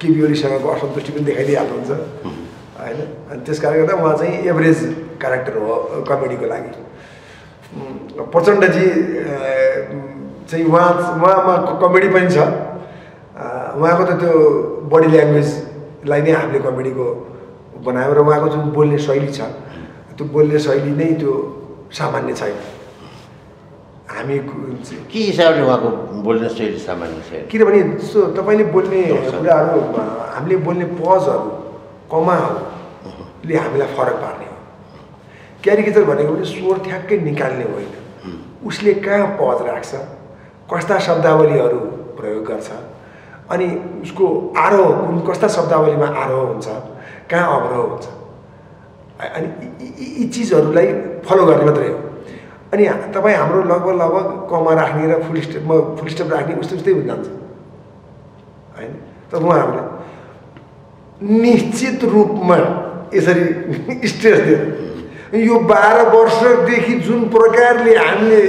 केपी ओलीसँगको असन्तुष्टि पनि देखाइदिइहाल्नुहुन्छ होइन अनि त्यस कारणले गर्दा उहाँ चाहिँ एभरेज क्यारेक्टर हो कमेडीको लागि प्रचण्डजी चाहिँ उहाँमा कमेडी पनि छ उहाँको त त्यो बडी ल्याङ्ग्वेजलाई नै हामीले कमेडीको बनायो र उहाँको जुन बोल्ने शैली छ त्यो बोल्ने शैली नै त्यो सामान्य छैन हामी के हिसाबले उहाँको बोल्ने शैली सामान्य छैन किनभने जस्तो तपाईँले बोल्ने कुराहरू हामीले बोल्ने पजहरू कमाहरूले हामीलाई फरक पार्ने हो क्यारिकेचर भनेको पनि स्वर ठ्याक्कै निकाल्ने होइन उसले कहाँ पज राख्छ कस्ता शब्दावलीहरू प्रयोग गर्छ अनि उसको आरोह कस्ता शब्दावलीमा आरोह हुन्छ कहाँ अवरोह हुन्छ अनि यी चिजहरूलाई फलो गर्ने मात्रै हो अनि तपाईँ हाम्रो लगभग कमा राख्ने र फुल स्टप राख्ने उस्तै हुन जान्छ होइन तर उहाँहरूले निश्चित रूपमा यसरी स्ट्रेस दिएर यो 12 वर्षदेखि जुन प्रकारले हामीले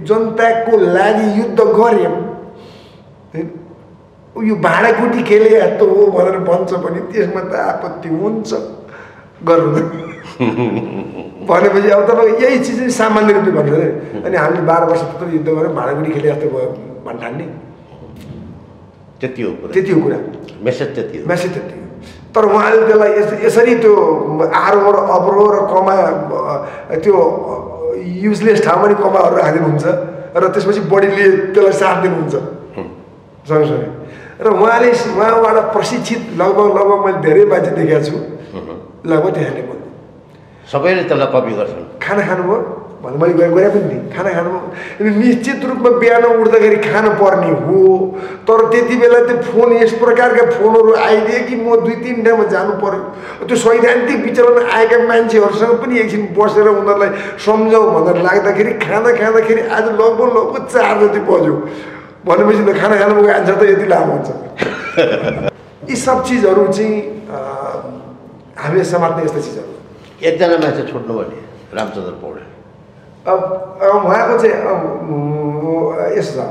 जनताको लागि युद्ध गऱ्यौँ यो भाँडाकुटी खेले जस्तो हो भनेर भन्छ भने त्यसमा त आपत्ति हुन्छ गर्नु भनेपछि अब तपाईँ यही चिज सामान्य रूपले भन्नु अरे अनि हामीले 12 वर्ष त्यत्रो युद्ध गरेर भाँडाकुटी खेले जस्तो भयो भन्ठान्ने त्यति हो कुरा मेसेज त्यति हो तर उहाँले त्यसलाई यसरी त्यो आरोह र अवरोह र कमा त्यो युजलेस ठाउँमा नि कमाहरू राखिदिनुहुन्छ र त्यसपछि बडीले त्यसलाई साथ दिनुहुन्छ सँगसँगै र उहाँबाट प्रशिक्षित लगभग मैले धेरै मान्छे देखेको छु लगभग त्यहाँले बोल्नु सबैले त्यसलाई कपी गर्छन् खाना खानुभयो भने मैले गरे पनि थिएँ खाना खानुभयो निश्चित रूपमा बिहान उठ्दाखेरि खानु पर्ने हो तर त्यति बेला त्यो फोन यस प्रकारका फोनहरू आइदिए कि म 2-3 ठाउँमा जानु पर्यो त्यो सैद्धान्तिक विचारमा आएका मान्छेहरूसँग पनि एकछिन बसेर उनीहरूलाई सम्झाउँ भनेर लाग्दाखेरि खाँदाखेरि आज लगभग 4 जति बज्यो भनेपछि त खाना खानुको आन्सर त यति लामो हुन्छ यी सब चिजहरू चाहिँ हामीले समात्ने यस्ता चिजहरू एकजना मान्छे छोड्नु भने रामचन्द्र पौडेल अब उहाँको चाहिँ यस्तो छ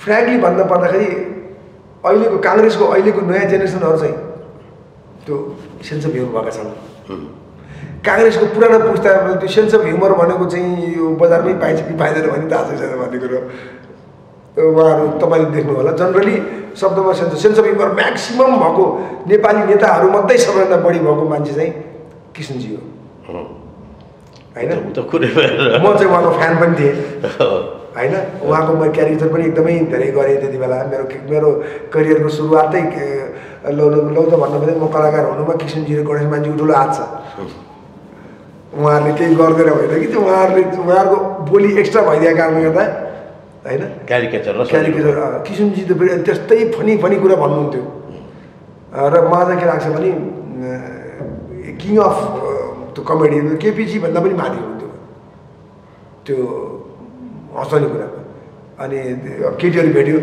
फ्रेङ्कली भन्नु पर्दाखेरि अहिलेको काङ्ग्रेसको अहिलेको नयाँ जेनेरेसनहरू चाहिँ त्यो सेन्स अफ ह्युमर भएका छन् काङ्ग्रेसको पुरानो पुस्तामा त्यो सेन्स अफ ह्युमर भनेको चाहिँ यो बजारमै पाइन्छ कि पाइँदैन भने थाहा छैन भन्ने कुरो उहाँहरू तपाईँले देख्नु होला जनरली शब्दमा सेन्स अफ ह्युमर म्याक्सिमम भएको नेपाली नेताहरूमध्ये सबैभन्दा बढी भएको मान्छे चाहिँ कृष्णजी हो होइन म चाहिँ उहाँको फ्यान पनि थिएँ होइन उहाँको म क्यारेक्टर पनि एकदमै धेरै गरेँ त्यति बेला मेरो करियरको सुरुवातै लौ त भन्नुपर्दा म कलाकार हुनुमा कृष्णजी र गणेश मान्छेको ठुलो हात छ उहाँहरूले केही गर्दैन होइन कि त्यो उहाँहरूको बोली एक्स्ट्रा भइदिएको कारणले गर्दा होइन क्यारिकेचर कृष्णजी त फेरि त्यस्तै फनी कुरा भन्नुहुन्थ्यो र मलाई चाहिँ के लाग्छ भने किङ अफ त्यो कमेडी केपीजी भन्दा पनि माथि हुन्थ्यो त्यो हँसाउने कुरामा अनि केटीहरू भेट्यो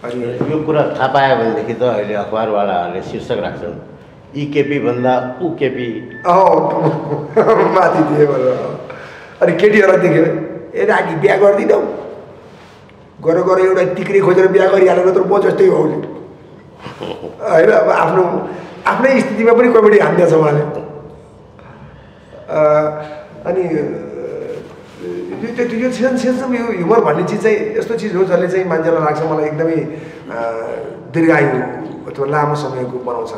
अनि यो कुरा थाहा पायो भनेदेखि त अहिले अखबारवालाहरूले शीर्षक राख्छन् यी केपी भन्दा ऊ केपी माथि थिए भनेर अनि केटीहरूलाई देख्यो ए राखी बिहा गरिदिनौ गएर एउटा टिक्री खोजेर बिहा गरिहालेर त म जस्तै हो उसले होइन अब आफ्नै स्थितिमा पनि कमेडी हान्दैछ उहाँले अनि यो सेन्स अफ ह्युमर भन्ने चिज चाहिँ यस्तो चिज हो जसले चाहिँ मान्छेलाई लाग्छ मलाई एकदमै दीर्घायु अथवा लामो समयको बनाउँछ।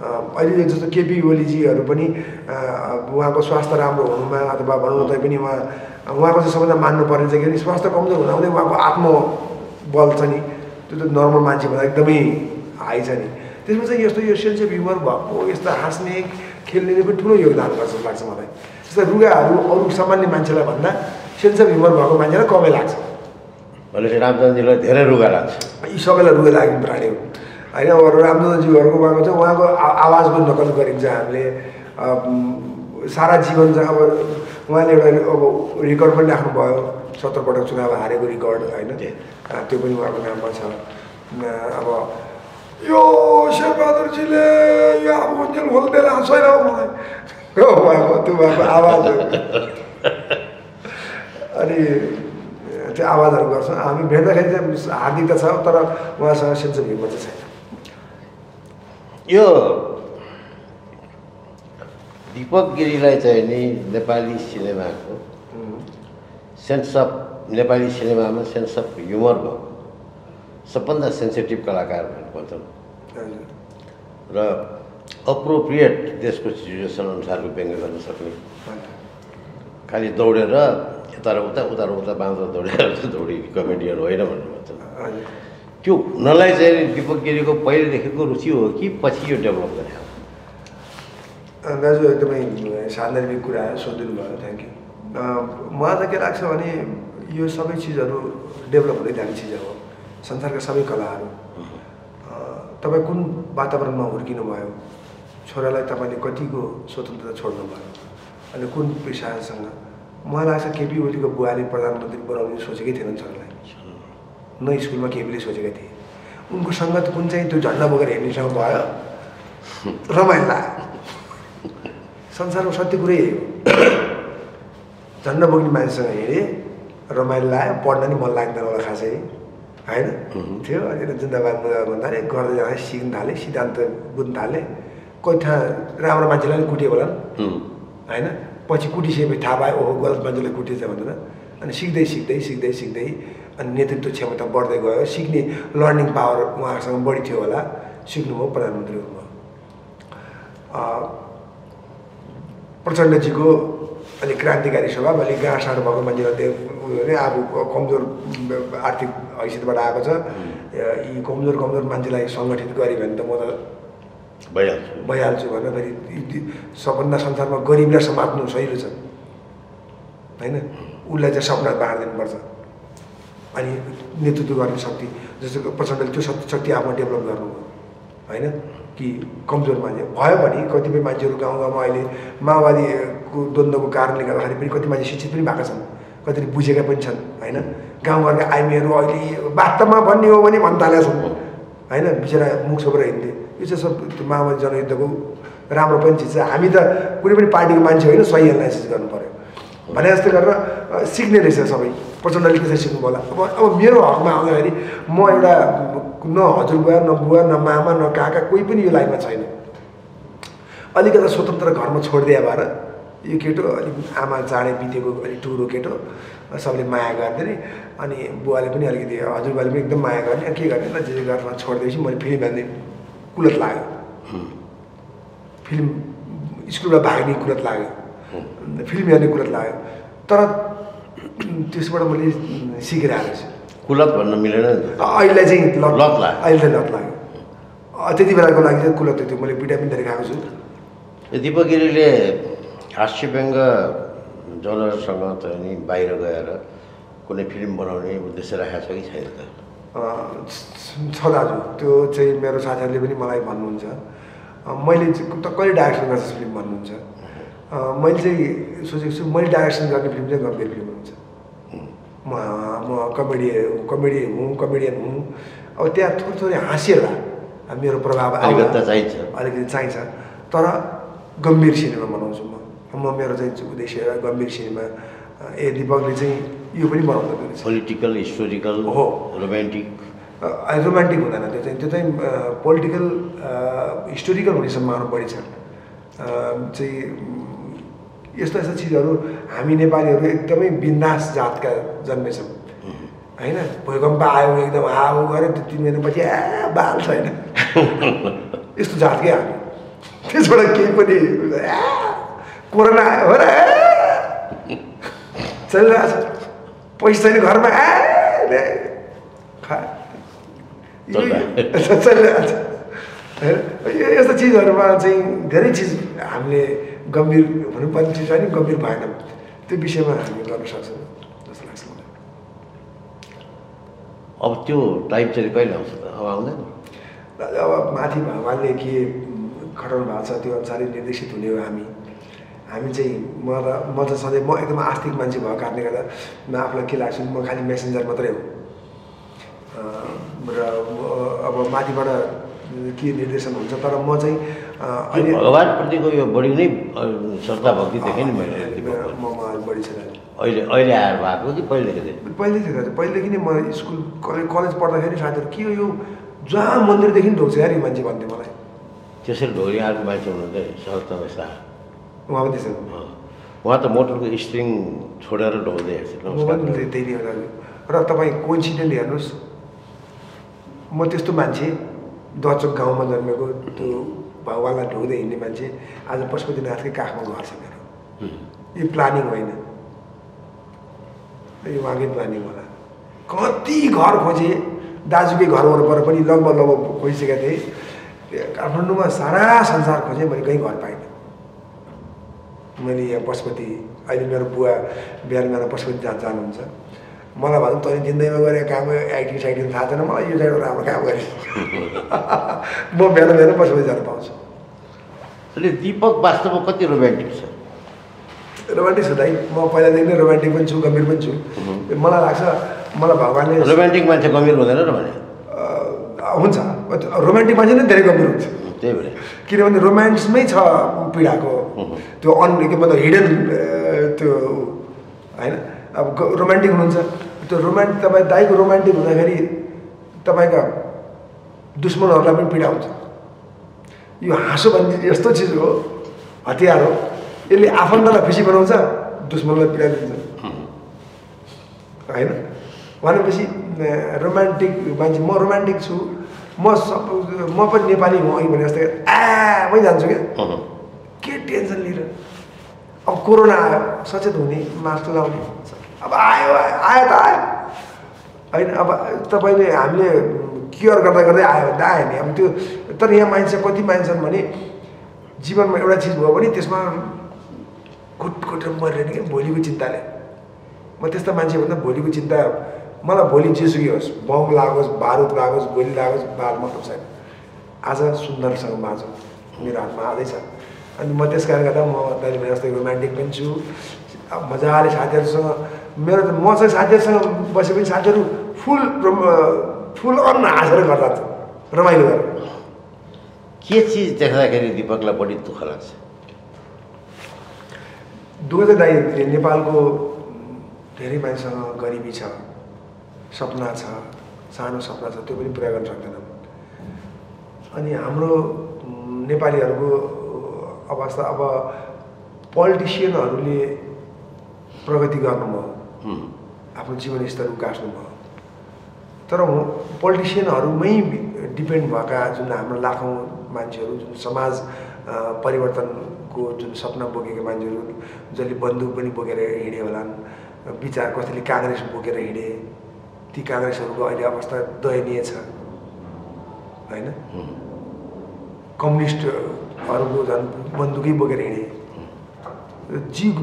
अहिले जस्तो केपी ओलीजीहरू पनि उहाँको स्वास्थ्य राम्रो हुनुमा अथवा भनौँ तै पनि उहाँको चाहिँ सबैभन्दा मान्नुपर्ने चाहिँ के स्वास्थ्य कमजोर हुँदाहुँदै उहाँको आत्मबल छ नि त्यो त नर्मल मान्छेभन्दा एकदमै हाई छ नि। त्यसमा चाहिँ यस्तो यो सेन्स अफ ह्युमर भएको यस्ता हाँस्ने खेल्ने पनि ठुलो योगदान गर्छ जस्तो लाग्छ मलाई। जस्तो रुगाहरू अरू सामान्य मान्छेलाई भन्दा सेन्स अफ ह्युमर भएको मान्छेलाई कमै लाग्छ। भनेपछि रामचन्द्रजीलाई धेरै रुगा लाग्छ। यी सबैलाई रुगा लाग्ने प्राणी हो होइन। अब रामचन्द्रजीहरूको उहाँको चाहिँ उहाँको आवाजको नकल गरिन्छ हामीले सारा जीवन चाहिँ। अब उहाँले एउटा अब रेकर्ड पनि राख्नुभयो 17 पटक चुनाव हारेको रेकर्ड होइन, त्यो पनि उहाँको नाममा छ। अब यो शेरबहादुरजीले यो अब जेल खोल्दैन छैन मलाई उहाँको त्यो उहाँको आवाज अनि त्यो आवाजहरू गर्छ। हामी भेट्दाखेरि चाहिँ हार्दिकता छ तर उहाँसँग सेन्स अफ ह्युमर चाहिँ छैन। यो दीपक गिरीलाई चाहिँ नि नेपाली सिनेमाको सेन्स अफ नेपाली सिनेमामा सेन्स अफ ह्युमर भएको सबभन्दा सेन्सिटिभ कलाकार भन्नुपर्छ र अप्रोप्रिएट देशको सिचुएसन अनुसारको व्यङ्ग्य गर्न सक्ने, खालि दौडेर यता र उता बाँधेर दौडी कमेडियन होइन भन्नुहुन्छ। त्यो हुनलाई चाहिँ दीपक गिरीको पहिलेदेखिको रुचि हो कि पछि यो डेभलप गरे? दाजु एकदमै सान्दर्भिक कुरा सोधिदिनु भयो, थ्याङ्क यू। मलाई त के लाग्छ भने यो सबै चिजहरू डेभलप हुँदै जाने चिजहरू हो। संसारका सबै कलाहरू तपाईँ कुन वातावरणमा हुर्किनु भयो, छोरालाई तपाईँले कतिको स्वतन्त्रता छोड्नुभयो अनि कुन पेसासँग। मलाई लाग्छ केपी ओलीको बुवाले प्रधानमन्त्री बनाउने सोचेकै थिएनन् छोरालाई, न स्कुलमा केपीले सोचेका थिए। उनको सङ्गत कुन चाहिँ त्यो झन्डा बोकेर हेर्नेसँग भयो, रमाइलो लाग्यो। संसारमा सत्य कुरै झन्डा बोक्ने मान्छेसँग हिँडेँ, रमाइलो लाग्यो, पढ्न नि मन लाग्दैन होला खासै होइन थियो। अनि जिन्दाबाद भन्दा गर्दै जाँदा सिक्न थालेँ, सिद्धान्त बुझ्न थालेँ। कोही ठाउँ राम्रो मान्छेलाई पनि कुट्यो होला होइन, पछि कुटिसकेपछि थाहा पायो ओहो गलत मान्छेलाई कुटेछ भनेर। अनि सिक्दै सिक्दै सिक्दै सिक्दै अनि नेतृत्व क्षमता बढ्दै गयो, सिक्ने लर्निङ पावर उहाँसँग बढी थियो होला, सिक्नुभयो, प्रधानमन्त्री हुनुभयो। प्रचण्डजीको अलिक क्रान्तिकारी स्वभाव, अलिक गाँडसाँड भएको मान्छेलाई त्यो अब कमजोर आर्थिक हैसियतबाट आएको छ। यी कमजोर मान्छेलाई सङ्गठित गऱ्यो भने त म त भइहाल्छु भनेर फेरि सबभन्दा संसारमा गरिबलाई समात्नु सहिलो छ होइन। उसलाई चाहिँ सपना बाँडिदिनुपर्छ अनि नेतृत्व गर्ने शक्ति, जस्तो प्रचण्डले त्यो शक्ति आफूमा डेभलप गर्नुभयो होइन। कि कमजोर मान्छे भयो भने कतिपय मान्छेहरू गाउँमा अहिले माओवादीको द्वन्द्वको कारणले गर्दाखेरि पनि कति मान्छे शिक्षित पनि भएका छन्, कतिले बुझेका पनि छन् होइन। गाउँघरका आइमीहरू अहिले वास्तवमा भन्ने हो भने भन्न थालेका छन् होइन, बिचरा मुख छोपेर हिँड्थे। यो चाहिँ सब त्यो माओवादी जनयुद्धको राम्रो पनि चिज छ। हामी त कुनै पनि पार्टीको मान्छे होइन, सही एनालाइसिस गर्नु पऱ्यो भने जस्तो गरेर सिक्ने रहेछ सबै। प्रचण्डले त्यसरी सिक्नु होला। अब मेरो हकमा आउँदाखेरि म एउटा न हजुरबुवा न बुवा न मामा न काका कोही पनि यो लाइनमा छैन। अलिकति स्वतन्त्र घरमा छोडिदिए भएर यो केटो अलिक आमा चाँडै बितेको अलिक टुरो केटो, सबले माया गरिदिने। अनि बुवाले पनि अलिकति हजुरबाले पनि एकदम माया गर्ने, के गर्ने ल जे घरमा छोडिदिएपछि मैले फिल्म हेर्ने कुलत लाग्यो, फिल्म स्कुलबाट भाग्ने कुलत लाग्यो, फिल्म हेर्ने कुलत लाग्यो। तर त्यसबाट मैले सिकेर आएको छु। कुलत भन्न मिलेन अहिले चाहिँ लत लाग्यो, अहिले चाहिँ लत लाग्यो। त्यति बेलाको लागि चाहिँ कुलत थियो, मैले पिटा पनि धेरै खाएको छु। दीपक गिरीले हास्य व्यङ्ग जनरसँग चाहिँ नि बाहिर गएर कुनै फिल्म बनाउने उद्देश्य राखेको छ कि छैन त? छ दाजु, त्यो चाहिँ मेरो साथीहरूले पनि मलाई भन्नुहुन्छ मैले त कहिले डाइरेक्सन गर्छ फिल्म भन्नुहुन्छ। मैले चाहिँ सोचेको छु मैले डाइरेक्सन गर्ने फिल्म चाहिँ गम्भीर फिल्म हुन्छ। म कमेडियन हुँ। अब त्यहाँ थोरै हाँसिएला मेरो प्रभाव अलिकति चाहिन्छ, तर गम्भीर सिनेमा बनाउँछु म मेरो चाहिँ उद्देश्य गम्भीर सिनेमा। दीपकले चाहिँ यो पनि बनाउँदो रहेछ, पोलिटिकल हिस्टोरिकल हो, रोमान्टिक हुँदैन त्यो चाहिँ पोलिटिकल हिस्टोरिकल हुने सम्भावना बढी छ। चाहिँ यस्तो यस्तो चिजहरू हामी नेपालीहरू एकदमै बिन्दास जातका जन्मेछौँ होइन। भूकम्प आयो एकदम हाउ गऱ्यो 3 महिनापछि बाल छैन यस्तो जातकै हामी। त्यसबाट केही पनि कोरोना आयो हो र चलिरहेछ, पैसा छैन घरमा चलिरहेछ। यस्तो चिजहरूमा चाहिँ धेरै चिज हामीले गम्भीर हुनुपर्ने चिज होइन, गम्भीर भएन त्यो विषयमा हामी गर्न सक्छौँ जस्तो लाग्छ मलाई। अब त्यो टाइम चाहिँ कहिले आउँछ त? अब आउँदैन। अब माथि भगवान्ले के खटाउनु भएको छ त्यो अनुसारै निर्देशित हुने हो। हामी चाहिँ म त सधैँ म एकदम आस्तिक मान्छे भएको कारणले गर्दा म आफूलाई के लाग्छ म खालि मेसेन्जर मात्रै हो र अब माथिबाट के निर्देशन हुन्छ। तर म चाहिँ अहिले भगवान्प्रतिको यो बढी नै श्रद्धा भक्ति देखेँ नि मैले। म बढी छ अहिले आएर भएको कि पहिलेदेखि नै म स्कुल कलेज पढ्दाखेरि साथीहरू के हो यो जहाँ मन्दिरदेखि ढोक्छ यार यो मान्छे भन्थ्यो मलाई। त्यसरी ढोरी अर्को मान्छे हुनुहुन्थ्यो शरदचन्द्र शाह, उहाँ पनि त्यसो उहाँ त मोटरको स्ट्रिङ छोडेर ढोक्दै त्यही नै होला। र तपाईँ कोइन्सिडेन्ट हेर्नुहोस्, म त्यस्तो मान्छे दचोक गाउँमा जन्मेको त्यो भगवान्लाई ढोक्दै हिँड्ने मान्छे आज पशुपतिनाथकै काखमा घर छ मेरो। यो प्लानिङ होइन, यो उहाँकै प्लानिङ होला। कति घर खोजेँ, दाजुकै घर वरपर पनि लगभग खोजिसकेका थिएँ। काठमाडौँमा सारा संसार खोजेँ, मैले कहीँ घर पाइनँ। मैले यहाँ पशुपति, अहिले मेरो बुवा बिहान बिहान पशुपति जानुहुन्छ। मलाई भनौँ तैँले जिन्दगीमा गरेको काम आइटी साइटी थाहा छैन मलाई, यो चाहिँ राम्रो काम गरेँ म बिहान बिहान पशुपति जान पाउँछु। अहिले दीपक वास्तवमा कति रोमान्टिक छ? रोमान्टिक छ दाइ, म पहिलादेखि नै रोमान्टिक पनि छु, गम्भीर पनि छु। मलाई लाग्छ मलाई भगवान्ले रोमान्टिक मान्छे गम्भीर हुँदैन र भने हुन्छ, रोमान्टिक मान्छे नै धेरै गम्भीर हुन्छ। त्यही भएर किनभने रोमान्समै छ पीडाको त्यो के मतलब हिडन त्यो होइन। अब रोमान्टिक हुनुहुन्छ त्यो तपाईँ दाइको रोमान्टिक हुँदाखेरि तपाईँका दुश्मनहरूलाई पनि पीडा हुन्छ। यो हाँसो भन्ने यस्तो चिज हो, हतियार हो, यसले आफन्तलाई खुसी बनाउँछ, दुश्मनलाई पीडा दिन्छ होइन। भनेपछि रोमान्टिक मान्छे, म रोमान्टिक छु, म पनि नेपाली हुँ अघि भने जस्तै मै जान्छु क्या, के टेन्सन लिएर। अब कोरोना आयो, सचेत हुने, मास्क लगाउने, अब आयो त आयो होइन। अब तपाईँले हामीले केयर गर्दा गर्दै आयो भने त आयो नि अब त्यो। तर यहाँ मान्छे कति मान्छन् भने जीवनमा एउटा चिज भयो भने त्यसमा घुटेर मरेन क्या भोलिको चिन्ताले। म त्यस्ता मान्छे भन्दा भोलिको चिन्ता, मलाई भोलि जेसुकै होस्, बम लागोस्, बारुद लागोस्, गोली लागोस्, बाल मतलब छैन। आज सुन्दरसँग बाँचौँ मेरो हातमा आजै छ। अनि म त्यस कारणले गर्दा म तैँले भने जस्तै रोमान्टिक पनि छु। मजाले साथीहरूसँग मेरो त म चाहिँ साथीहरूसँग बसे पनि साथीहरू फुल अन हाँसेर गर्दा रमाइलो गरेर। के चिज देख्दाखेरि दीपकलाई बढी दुःख लाग्छ? दुःख चाहिँ दाइ नेपालको धेरै मान्छेसँग गरिबी छ, सपना छ, सानो सपना छ, त्यो पनि पुरा गर्न सक्दैनन्। अनि हाम्रो नेपालीहरूको अवस्था, अब पोलिटिसियनहरूले प्रगति गर्नुभयो, आफ्नो जीवन स्तर उकास्नुभयो, तर पोलिटिसियनहरूमै डिपेन्ड भएका जुन हाम्रो लाखौँ मान्छेहरू, जुन समाज परिवर्तनको जुन सपना बोकेका मान्छेहरू, जसले बन्दुक पनि बोकेर हिँडे होलान्, विचार कसैले काङ्ग्रेस बोकेर हिँडे, ती काङ्ग्रेसहरूको अहिले अवस्था दयनीय छ होइन। कम्युनिस्टहरूको झन् बन्दुकै बोकेर हिँडे,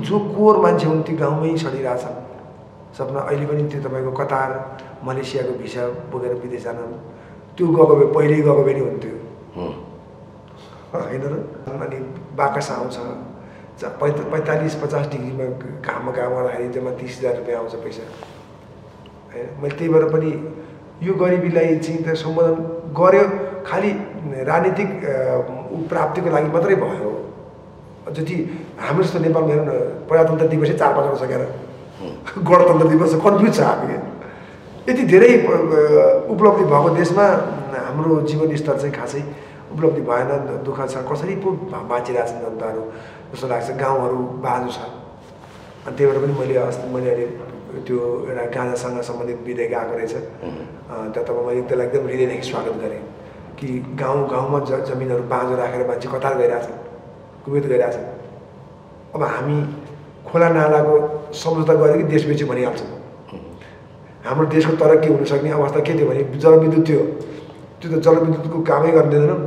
जो कोर मान्छे हुन् ती गाउँमै सडिरहेछन् सपना। अहिले पनि त्यो तपाईँको कतार, मलेसियाको भिसा बोकेर विदेश जान, त्यो गएको भए पहिल्यै गएको भए नि हुन्थ्यो होइन र। अनि बाकस आउँछ 45-50 डिग्रीमा घाममा काम गर्दाखेरि जम्मा 30,000 रुपियाँ आउँछ पैसा होइन। मैले त्यही भएर पनि यो गरिबीलाई चाहिँ त सम्बोधन गर्यो, खालि राजनीतिक प्राप्तिको लागि मात्रै भयो। जति हाम्रो जस्तो नेपालमा हेर्नु न, प्रजातन्त्र दिवसै 4-5 वर्ष सकेर गणतन्त्र दिवस कन्फ्युज छ हामी। यति धेरै उपलब्धि भएको देशमा हाम्रो जीवन स्तर चाहिँ खासै उपलब्धि भएन, दुःख छ, कसरी पो बाँचिरहेछन् जनताहरू जस्तो लाग्छ। गाउँहरू बाजु छ। अनि त्यही भएर पनि मैले अहिले त्यो एउटा गाँजासँग सम्बन्धित विधेयक आएको रहेछ, त्यहाँ मैले त्यसलाई एकदम हृदयदेखि स्वागत गरेँ कि गाउँमा जमिनहरू बाँझो राखेर मान्छे कतार गइरहेछन्, कुवेत गइरहेछन्। अब हामी खोला नालाको सम्झौता गरेर कि देश बेच्यो भनिहाल्छौँ। हाम्रो देशको तरक्की हुन सक्ने अवस्था के थियो भने जलविद्युत थियो। त्यो त जलविद्युतको कामै गर्दैनौँ,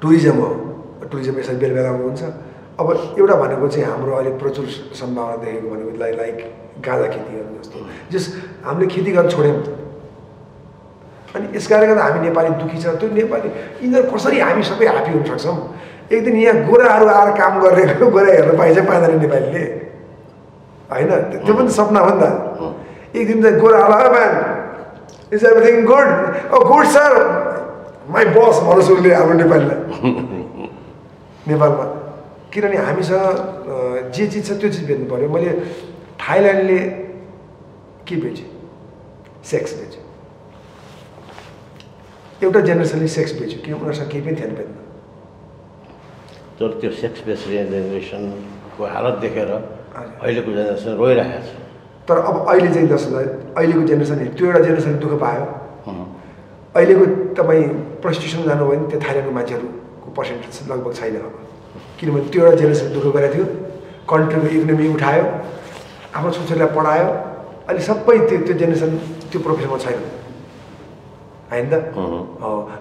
टुरिज्म हो। टुरिज्म यसरी बेला बेलामा हुन्छ। अब एउटा भनेको चाहिँ हाम्रो अहिले प्रचुर सम्भावना देखेको भनेको लाइक गाँजा खेतीहरू जस्तो, जस हामीले खेती गर्न छोड्यौँ। अनि यस कारणले गर्दा हामी नेपाली दुःखी छ। त्यो नेपाली यिनीहरू कसरी हामी सबै ह्याप्पी हुन सक्छौँ? एक दिन यहाँ गोराहरू आएर काम गरेको गोरा हेर्न पाइन्छ पाइँदैन नेपालीले, होइन? त्यो पनि सपना हो नि त। एक दिन चाहिँ गोरा होला, man is everything good? Oh good sir, माई बस भन्नुहोस् उसले हाम्रो नेपालीलाई नेपालमा। किनभने हामीसँग जे चिज छ त्यो चिज बेच्नु पऱ्यो। मैले थाइल्यान्डले के बेच्यो? सेक्स बेच्यो। एउटा जेनेरेसनले सेक्स बेच्यो कि उनीहरूसँग केही पनि थिएन बेच्नु। तर त्यो सेक्स बेच्ने जेनेरेसनको हालत देखेर अहिलेको जेनेरेसन रोइरहेको छ। तर अब अहिले चाहिँ अहिलेको जेनेरेसनले त्यो एउटा जेनेरेसनले दुःख पायो। अहिलेको तपाईँ प्रस्टिट्युसन जानुभयो भने त्यो थाइल्यान्डको मान्छेहरूको पर्सेन्टेज लगभग छैन अब। किनभने त्यो एउटा जेनेरेसन दुःख गरेको थियो, कन्ट्रीको इकोनोमी उठायो, आफ्नो छोरीलाई पढायो। अहिले सबै त्यो जेनेरेसन त्यो प्रोफेसनमा छैन, होइन त?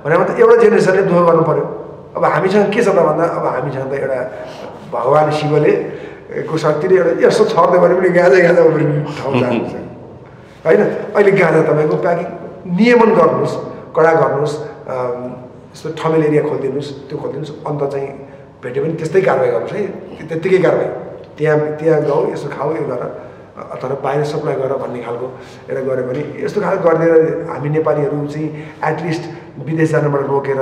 भने त एउटा जेनेरेसनले दुःख गर्नु पऱ्यो। अब हामीसँग के छ त भन्दा अब हामीसँग त एउटा भगवान् शिवले को शक्तिले एउटा यस्तो छर्दै भने पनि गाँजा उब्रिने ठाउँ जान्छ, होइन? अहिले गाँजा तपाईँको प्याकिङ नियमन गर्नुहोस्, कडा गर्नुहोस्, यस्तो ठमेल एरिया खोलिदिनुहोस्, त्यो खोलिदिनुहोस्। अन्त चाहिँ भेट्यो भने त्यस्तै कारवाही गर्नुहोस् है, त्यत्तिकै कारवाही। त्यहाँ गाउँ यसो खाऊ यो गर, अथवा बाहिर सप्लाई गर भन्ने खालको एउटा गऱ्यो भने यस्तो खालको गरिदिएर हामी नेपालीहरू चाहिँ एटलिस्ट विदेश जानबाट रोकेर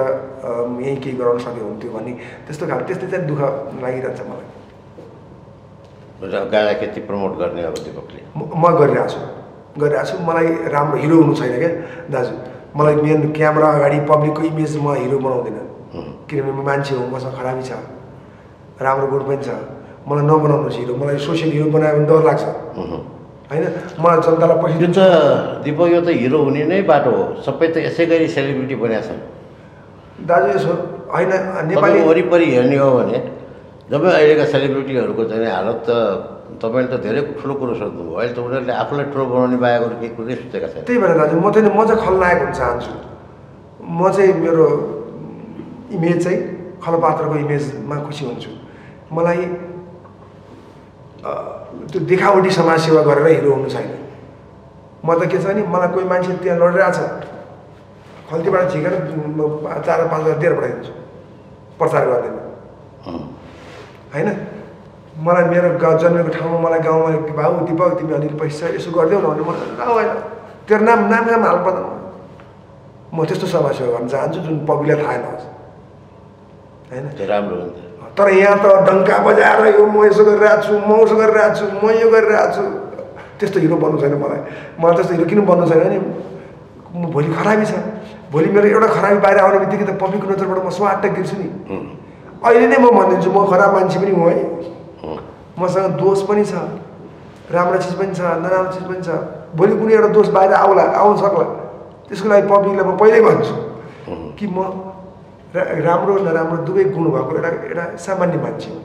यहीँ केही गराउन सक्यो हुन्थ्यो भन्ने त्यस्तो खालको त्यस्तै चाहिँ दुःख लागिरहन्छ मलाई। गाँजा खेती प्रमोट गर्ने अब दिपकले म गरिरहेको छु। मलाई राम्रो हिरो हुनु छैन क्या दाजु। मलाई मेन क्यामेरा अगाडि पब्लिकको इमेज म हिरो बनाउँदिनँ, किनभने म मान्छे हो, मसँग खराबी छ, राम्रो गुण पनि छ। मलाई नबनाउनुहोस् हिरो। मलाई सोसियल हिरो बनायो भने डर लाग्छ, होइन? मलाई जनतालाई पैसा दिन्छ। दिपक यो त हिरो हुने नै बाटो हो, सबै त यसै गरी सेलिब्रिटी बनेका छन् दाजु। यसो होइन, नेपाली वरिपरि हेर्ने हो भने जब अहिलेका सेलिब्रिटीहरूको चाहिँ हालत त तपाईँले त धेरै ठुलो कुरो सोध्नुभयो। अहिले त उनीहरूले आफूलाई ठुलो बनाउने बाहेक अरू केही कुरै सोचेका छैन। त्यही भएर दाजु म चाहिँ खलनायक हुन चाहन्छु। म चाहिँ मेरो इमेज चाहिँ खलपात्रको इमेजमा खुसी हुन्छु। मलाई त्यो देखावटी समाजसेवा गरेर हिरो हुनु छैन। म त के छ भने मलाई कोही मान्छे त्यहाँ लडिरहेछ, खल्तीबाट झिकेर 4-5 दिएर पठाइदिन्छु, प्रचार गर्दैन, होइन? मलाई मेरो जन्मेको ठाउँमा मलाई गाउँमा भाउ दिपक तिमी अलिअलि पैसा यसो गरिदेऊ न भने मलाई होइन तेरो नाम हाल्नु पर्दैन। म त्यस्तो समाजसेवा गर्न चाहन्छु जुन पब्लिकलाई थाहा नहोस्, होइन? राम्रो हुन्छ। तर यहाँ त डङ्का बजाएर यो म यसो गरिरहेको छु, म उसो गरिरहेको छु, म यो गरिरहेको छु, त्यस्तो हिरो बन्नु छैन मलाई। त्यस्तो हिरो किन बन्नु छैन भने म भोलि खराबी छ। भोलि मेरो एउटा खराबी बाहिर आउने बित्तिकै त पब्लिकको नजरबाट म स्वाट गिर्छु नि। अहिले नै म भनिदिन्छु म खराब मान्छे पनि हो है, मसँग दोष पनि छ, राम्रो चिज पनि छ, नराम्रो चिज पनि छ। भोलि कुनै एउटा दोष बाहिर आउन सक्ला, त्यसको लागि पब्लिकलाई म पहिल्यै भन्छु कि म राम्रो नराम्रो दुवै गुण भएको एउटा सामान्य मान्छे हो,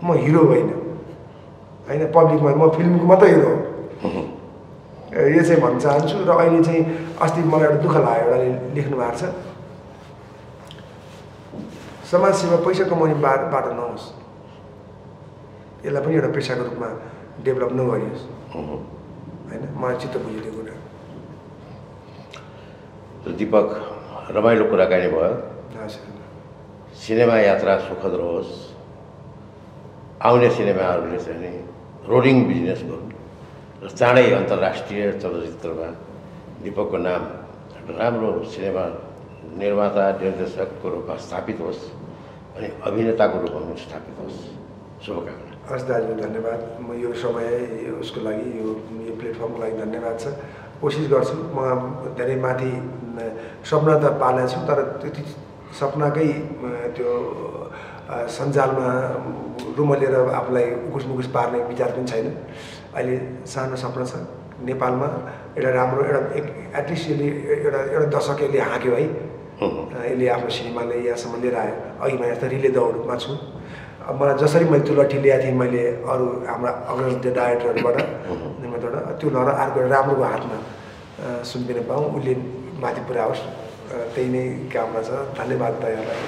म हिरो होइन, होइन? पब्लिकमा म फिल्मको मात्रै हिरो हो, यो चाहिँ भन्न चाहन्छु। र अहिले चाहिँ अस्ति मलाई एउटा दुःख लाग्यो, एउटा लेख्नु भएको छ, समाजसेवा पैसा कमाउने बाटो नहोस्, यसलाई पनि एउटा पेसाको रूपमा डेभलप नगरियोस्, होइन? मलाई चित्त बुझ्यो त्यो कुरा। दिपक, रमाइलो कुराकानी भयो। सिनेमा यात्रा सुखद रहोस्। आउने सिनेमाहरूले चाहिँ नि रोडिङ बिजनेस गरौँ र चाँडै अन्तर्राष्ट्रिय चलचित्रमा दिपकको नाम राम्रो सिनेमा निर्माता निर्देशकको रूपमा स्थापित होस् अनि अभिनेताको रूपमा पनि स्थापित होस्। शुभकामना। हस् दाजु, धन्यवाद। म यो समय उसको लागि यो प्लेटफर्मको लागि धन्यवाद छ। कोसिस गर्छु। म धेरै माथि सपना त पालेको छु, तर त्यति सपनाकै त्यो सञ्जालमा रुमलेर आफूलाई उकुस मुकुस पार्ने विचार पनि छैन। अहिले सानो सपना छ नेपालमा एउटा राम्रो एटलिस्ट यसले एउटा दशक यसले हाँक्यो है। यसले आफ्नो सिनेमाले यहाँसम्म लिएर आयो। अघि म यस्तो रिले दौडमा छु। अब मलाई जसरी मैले त्यो लट्ठी ल्याएको थिएँ मैले अरू हाम्रा अग्रज डाइरेक्टरहरूबाट त्यो लहर अर्को राम्रोको हातमा सुम्पिन पाऊँ, उसले माथि पुऱ्याओस्, त्यही नै कामना छ। धन्यवाद तयारलाई।